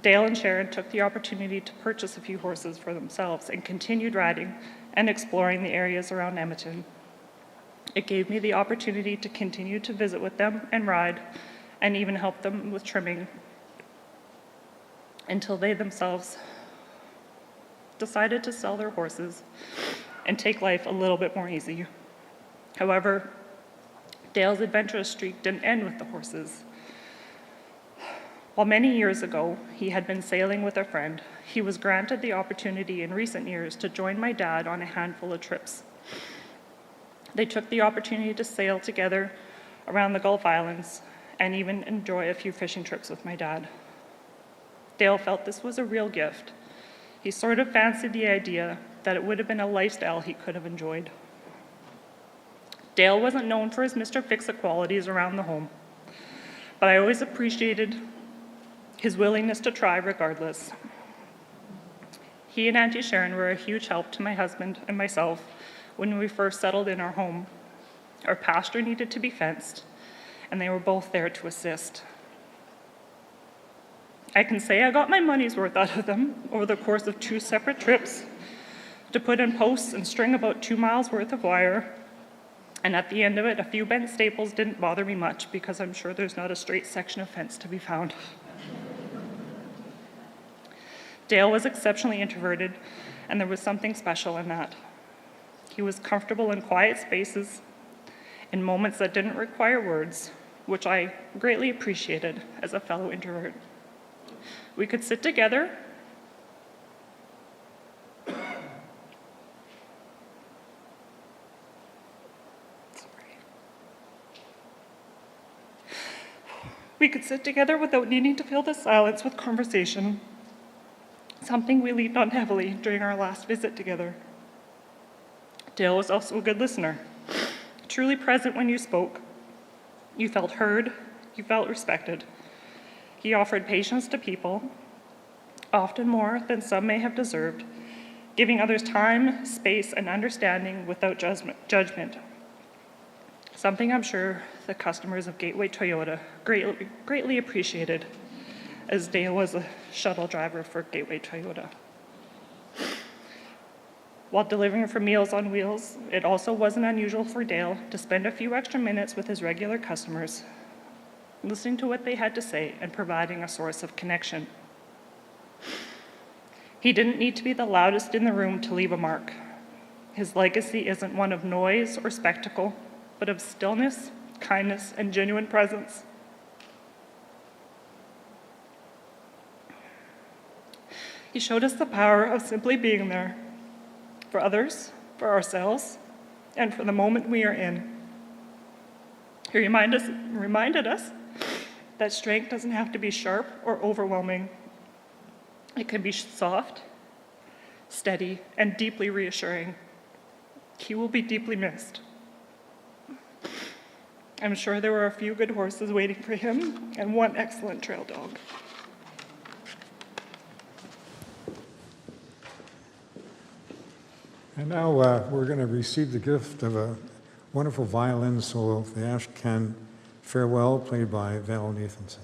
Dale and Sharon took the opportunity to purchase a few horses for themselves and continued riding and exploring the areas around Edmonton. It gave me the opportunity to continue to visit with them and ride, and even help them with trimming, until they themselves decided to sell their horses and take life a little bit more easy. However, Dale's adventurous streak didn't end with the horses. While many years ago he had been sailing with a friend, he was granted the opportunity in recent years to join my dad on a handful of trips. They took the opportunity to sail together around the Gulf Islands and even enjoy a few fishing trips with my dad. Dale felt this was a real gift. He sort of fancied the idea that it would have been a lifestyle he could have enjoyed. Dale wasn't known for his Mr. Fix-It qualities around the home, but I always appreciated his willingness to try regardless. He and Auntie Sharon were a huge help to my husband and myself when we first settled in our home. Our pasture needed to be fenced, and they were both there to assist. I can say I got my money's worth out of them over the course of 2 separate trips to put in posts and string about 2 miles worth of wire. And at the end of it, a few bent staples didn't bother me much because I'm sure there's not a straight section of fence to be found. Dale was exceptionally introverted, and there was something special in that. He was comfortable in quiet spaces, in moments that didn't require words, which I greatly appreciated as a fellow introvert. We could sit together without needing to fill the silence with conversation, something we leaned on heavily during our last visit together. Dale was also a good listener, truly present when you spoke. You felt heard, you felt respected. He offered patience to people, often more than some may have deserved, giving others time, space, and understanding without judgment. Something I'm sure the customers of Gateway Toyota greatly appreciated, as Dale was a shuttle driver for Gateway Toyota. While delivering for Meals on Wheels, it also wasn't unusual for Dale to spend a few extra minutes with his regular customers, listening to what they had to say and providing a source of connection. He didn't need to be the loudest in the room to leave a mark. His legacy isn't one of noise or spectacle, but of stillness, kindness, and genuine presence. He showed us the power of simply being there for others, for ourselves, and for the moment we are in. He reminded us that strength doesn't have to be sharp or overwhelming. It can be soft, steady, and deeply reassuring. He will be deeply missed. I'm sure there were a few good horses waiting for him and one excellent trail dog. And now we're going to receive the gift of a wonderful violin solo, the Ashcan Farewell, played by Val Nathanson.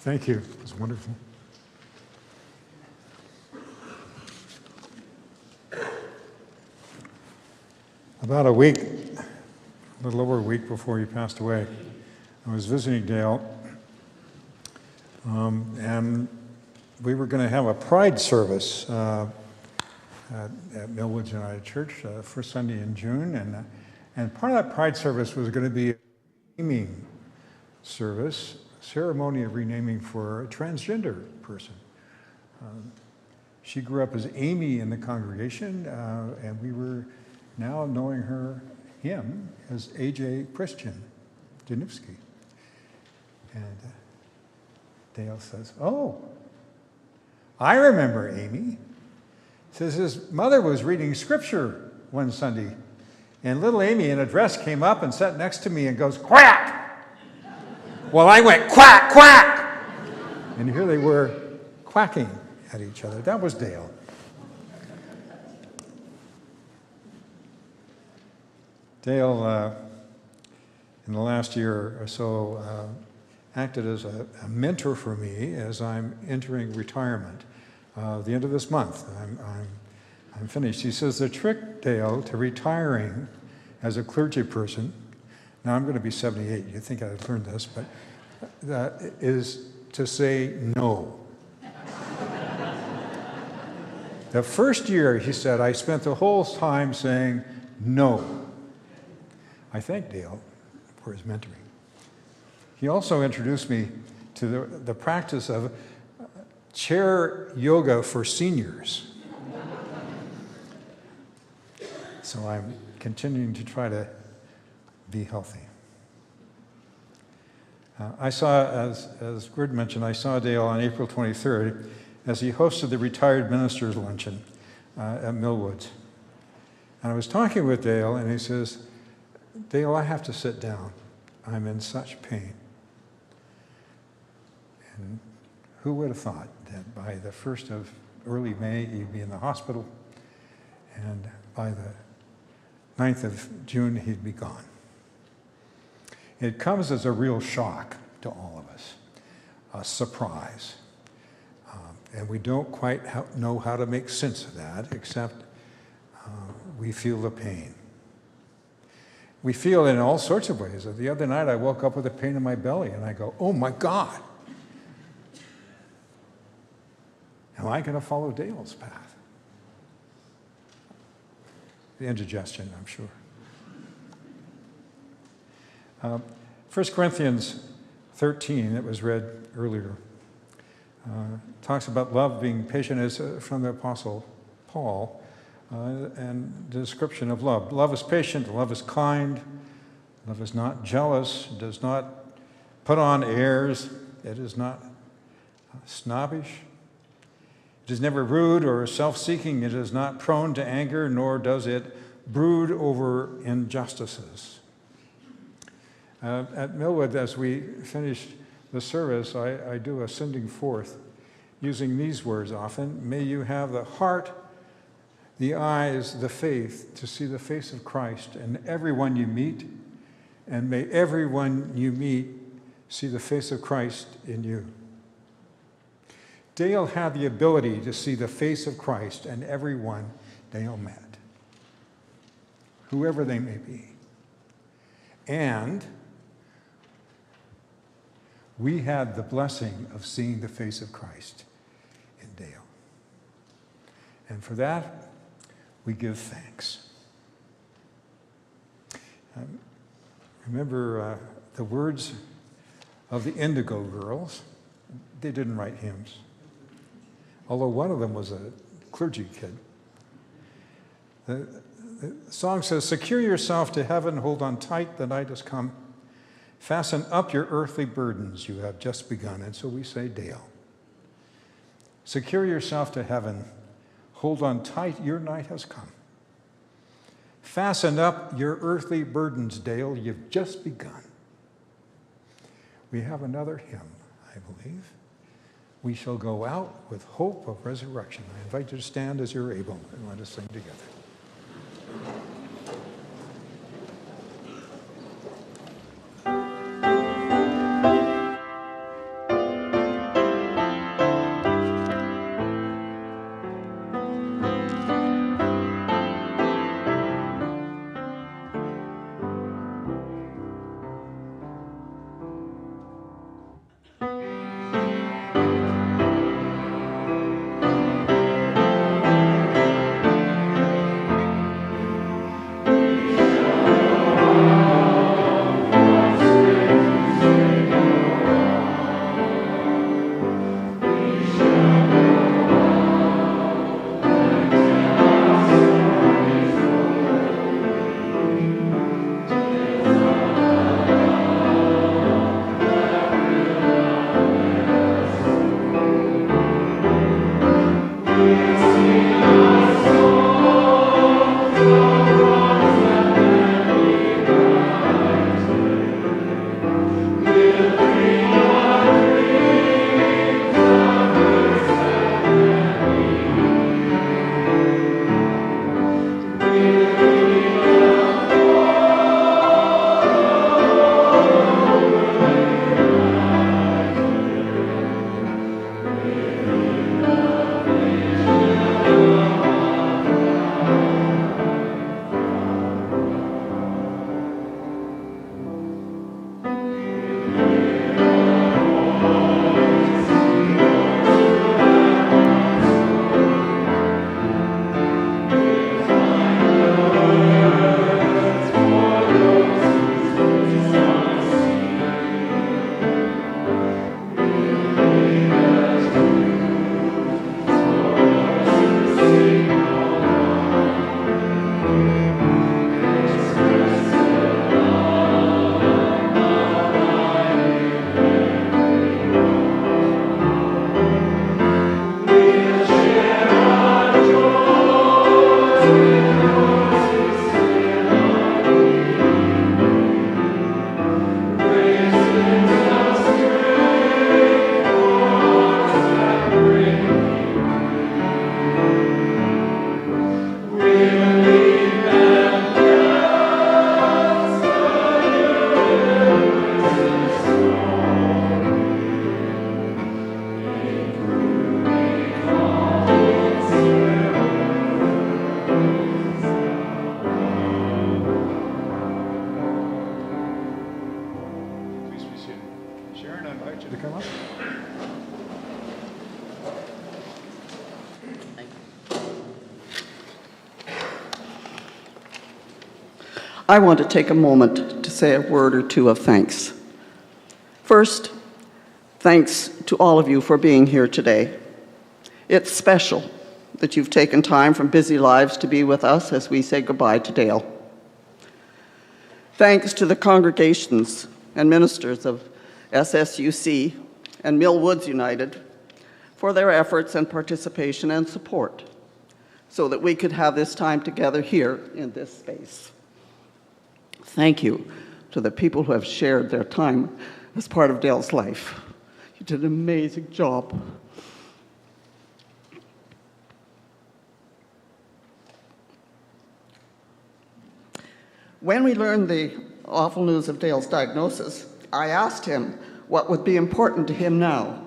Thank you. It was wonderful. About a week, a little over a week before he passed away, I was visiting Dale, and we were going to have a pride service at Millwoods United Church, first Sunday in June, and part of that pride service was going to be a naming service, ceremony of renaming for a transgender person. She grew up as Amy in the congregation, and we were now knowing him as A.J. Christian Janewski. And Dale says, "Oh, I remember Amy." Says his mother was reading scripture one Sunday, and little Amy in a dress came up and sat next to me and goes, "Quack!" Well, I went, "Quack, quack!" And here they were quacking at each other. That was Dale. Dale, in the last year or so, acted as a mentor for me as I'm entering retirement. The end of this month, I'm finished. He says, "The trick, Dale, to retiring as a clergy person Now I'm going to be 78. You'd think I'd learned this, but that is to say no. The first year, he said, I spent the whole time saying no. I thank Dale for his mentoring. He also introduced me to the practice of chair yoga for seniors. So I'm continuing to try to be healthy. I saw, as Gord mentioned, I saw Dale on April 23rd as he hosted the Retired Ministers Luncheon at Millwoods. And I was talking with Dale, and he says, Dale, I have to sit down. I'm in such pain. And who would have thought that by the 1st of early May, he'd be in the hospital, and by the 9th of June, he'd be gone. It comes as a real shock to all of us, a surprise. And we don't quite know how to make sense of that, except we feel the pain. We feel it in all sorts of ways. The other night, I woke up with a pain in my belly, and I go, oh my God. Am I going to follow Dale's path? The indigestion, I'm sure. 1 Corinthians 13, that was read earlier, talks about love being patient, as from the Apostle Paul, and the description of love. Love is patient, love is kind, love is not jealous, does not put on airs, it is not snobbish, it is never rude or self-seeking, it is not prone to anger, nor does it brood over injustices. At Millwood, as we finish the service, I do a sending forth using these words often. May you have the heart, the eyes, the faith to see the face of Christ in everyone you meet, and may everyone you meet see the face of Christ in you. Dale had the ability to see the face of Christ in everyone Dale met, whoever they may be. And we had the blessing of seeing the face of Christ in Dale. And for that, we give thanks. Remember the words of the Indigo Girls. They didn't write hymns, although one of them was a clergy kid. The song says, secure yourself to heaven, hold on tight, the night has come. Fasten up your earthly burdens, you have just begun. And so we say, Dale, secure yourself to heaven, hold on tight, your night has come. Fasten up your earthly burdens, Dale, you've just begun. We have another hymn, I believe. We shall go out with hope of resurrection. I invite you to stand as you're able and let us sing together. I want to take a moment to say a word or two of thanks. First, thanks to all of you for being here today. It's special that you've taken time from busy lives to be with us as we say goodbye to Dale. Thanks to the congregations and ministers of SSUC and Mill Woods United for their efforts and participation and support so that we could have this time together here in this space. Thank you to the people who have shared their time as part of Dale's life. You did an amazing job. When we learned the awful news of Dale's diagnosis, I asked him what would be important to him now.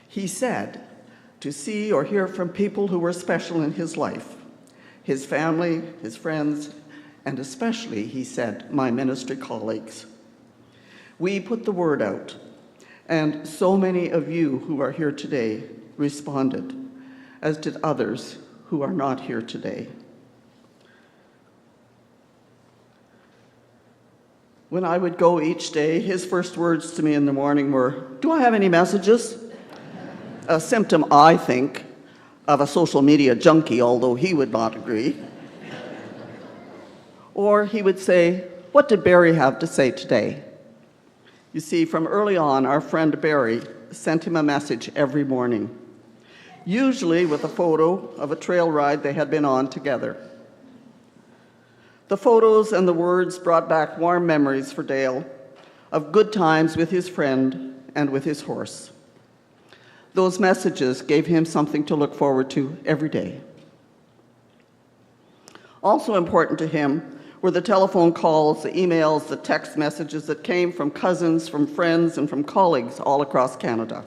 He said to see or hear from people who were special in his life, his family, his friends, and especially, he said, my ministry colleagues. We put the word out, and so many of you who are here today responded, as did others who are not here today. When I would go each day, his first words to me in the morning were, "Do I have any messages?" A symptom, I think, of a social media junkie, although he would not agree. Or he would say, "What did Barry have to say today?" You see, from early on, our friend Barry sent him a message every morning, usually with a photo of a trail ride they had been on together. The photos and the words brought back warm memories for Dale of good times with his friend and with his horse. Those messages gave him something to look forward to every day. Also important to him were the telephone calls, the emails, the text messages that came from cousins, from friends, and from colleagues all across Canada.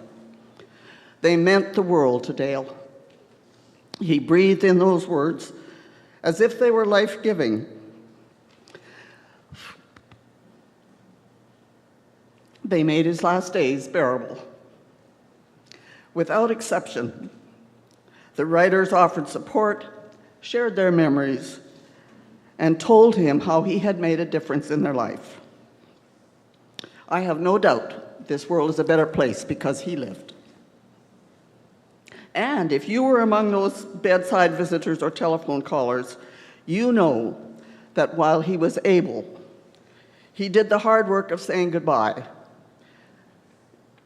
They meant the world to Dale. He breathed in those words as if they were life-giving. They made his last days bearable. Without exception, the writers offered support, shared their memories, and told him how he had made a difference in their life. I have no doubt this world is a better place because he lived. And if you were among those bedside visitors or telephone callers, you know that while he was able, he did the hard work of saying goodbye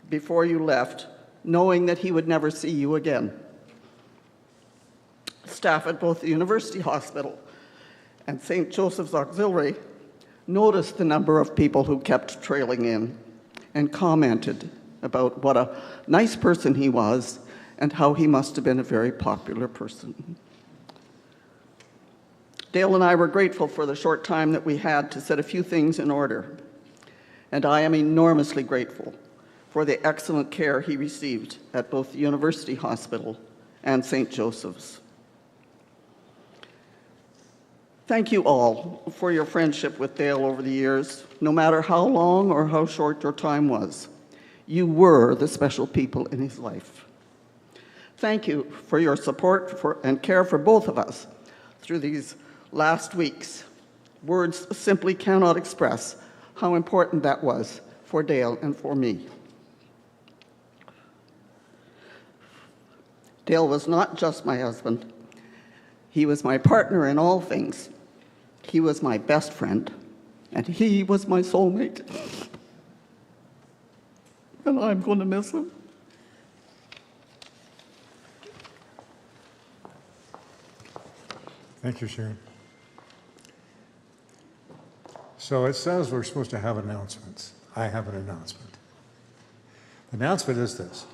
before you left, knowing that he would never see you again. Staff at both the University Hospital and St. Joseph's Auxiliary noticed the number of people who kept trailing in and commented about what a nice person he was and how he must have been a very popular person. Dale and I were grateful for the short time that we had to set a few things in order, and I am enormously grateful for the excellent care he received at both the University Hospital and St. Joseph's. Thank you all for your friendship with Dale over the years, no matter how long or how short your time was. You were the special people in his life. Thank you for your support and care for both of us through these last weeks. Words simply cannot express how important that was for Dale and for me. Dale was not just my husband. He was my partner in all things. He was my best friend, and he was my soulmate. And I'm going to miss him. Thank you, Sharon. So it says we're supposed to have announcements. I have an announcement. The announcement is this,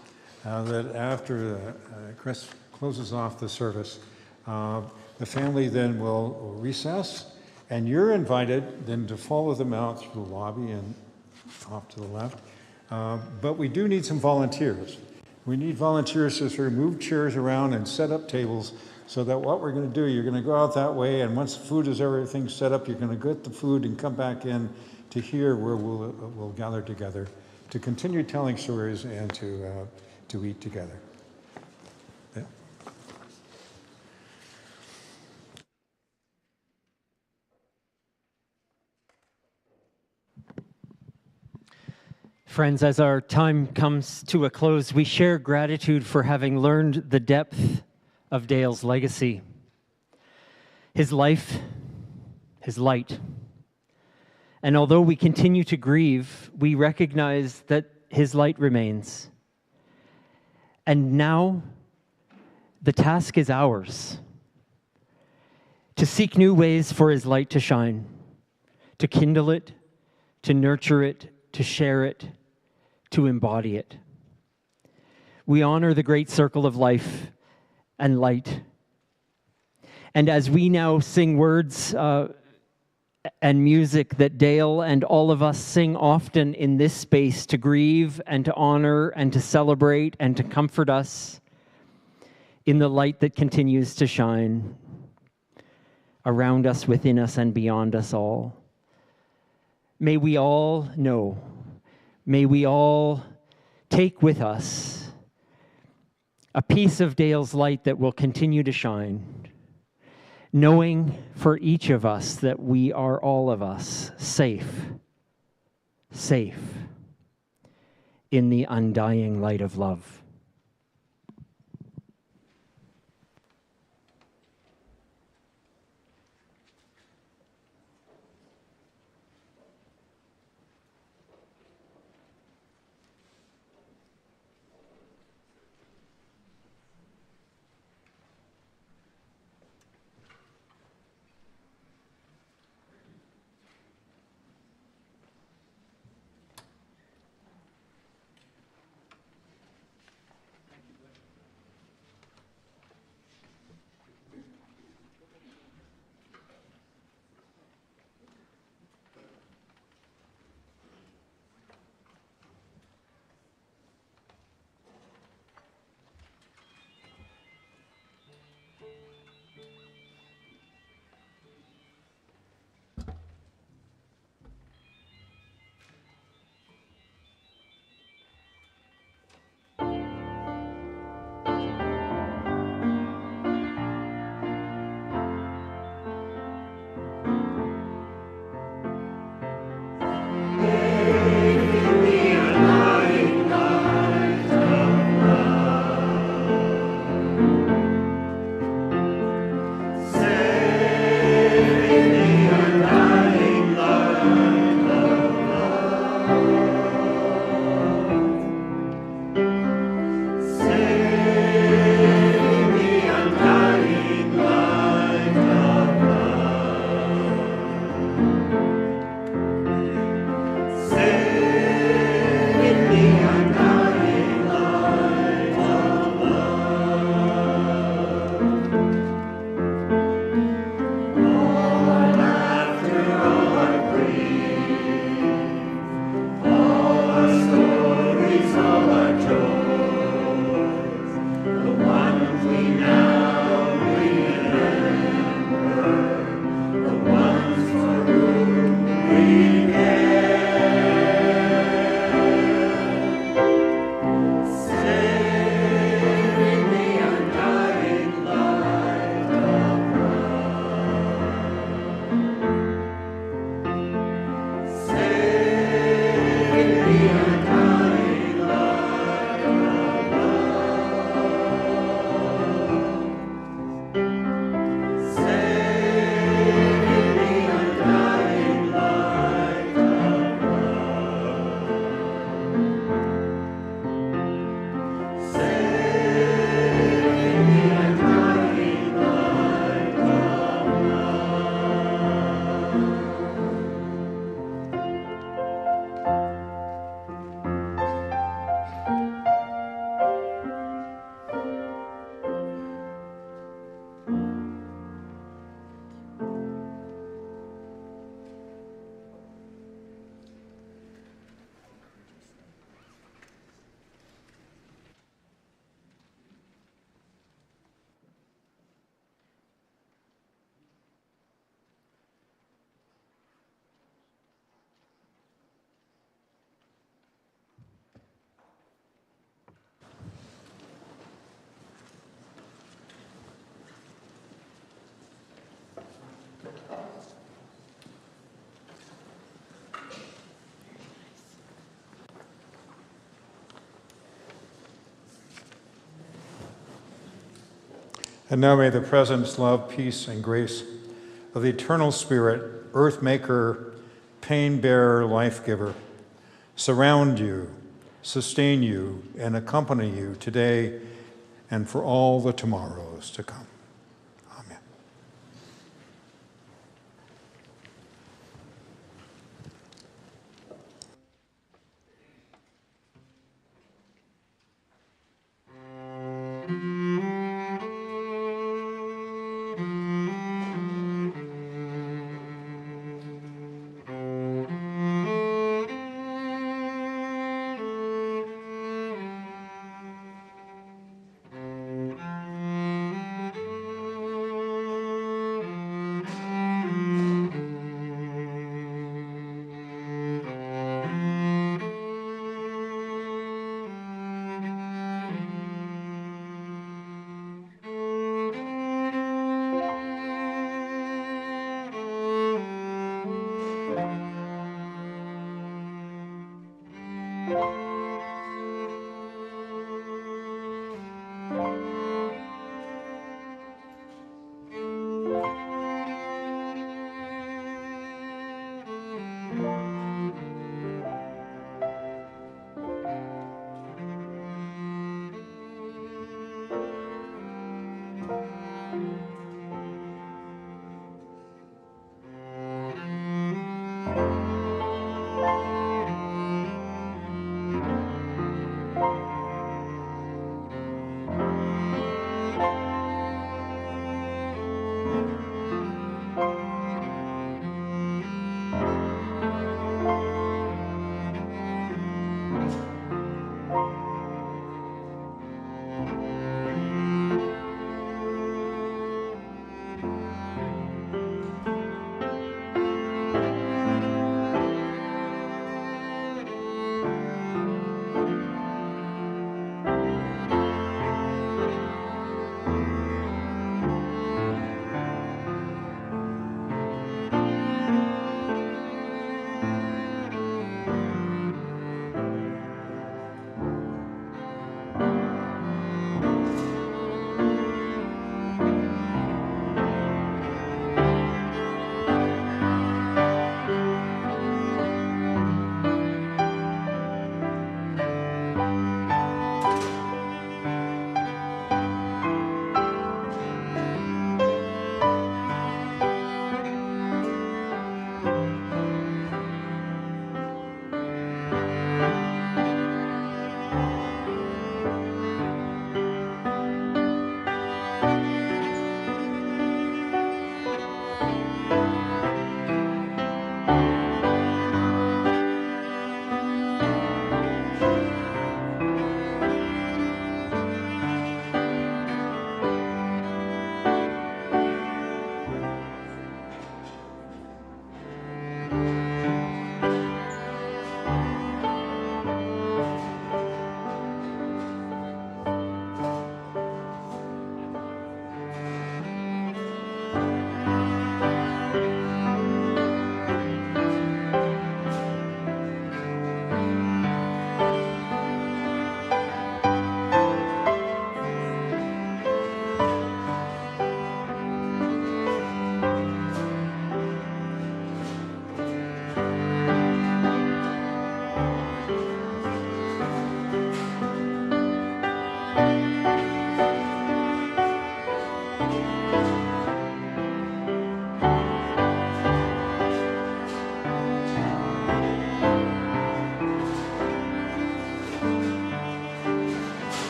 that after Chris closes off the service, the family then will recess, and you're invited then to follow them out through the lobby and off to the left. But we do need some volunteers. We need volunteers to sort of move chairs around and set up tables so that what we're going to do, you're going to go out that way, and once the food is everything set up, you're going to get the food and come back in to here where we'll gather together to continue telling stories and to eat together. Yeah. Friends, as our time comes to a close, we share gratitude for having learned the depth of Dale's legacy, his life, his light. And although we continue to grieve, we recognize that his light remains. And now, the task is ours to seek new ways for his light to shine, to kindle it, to nurture it, to share it, to embody it. We honor the great circle of life and light. And as we now sing words and music that Dale and all of us sing often in this space to grieve and to honor and to celebrate and to comfort us in the light that continues to shine around us, within us, and beyond us all. May we all know, may we all take with us a piece of Dale's light that will continue to shine, knowing for each of us that we are all of us safe in the undying light of love. And now may the presence, love, peace, and grace of the eternal Spirit, earth maker, pain bearer, life giver, surround you, sustain you, and accompany you today and for all the tomorrows to come.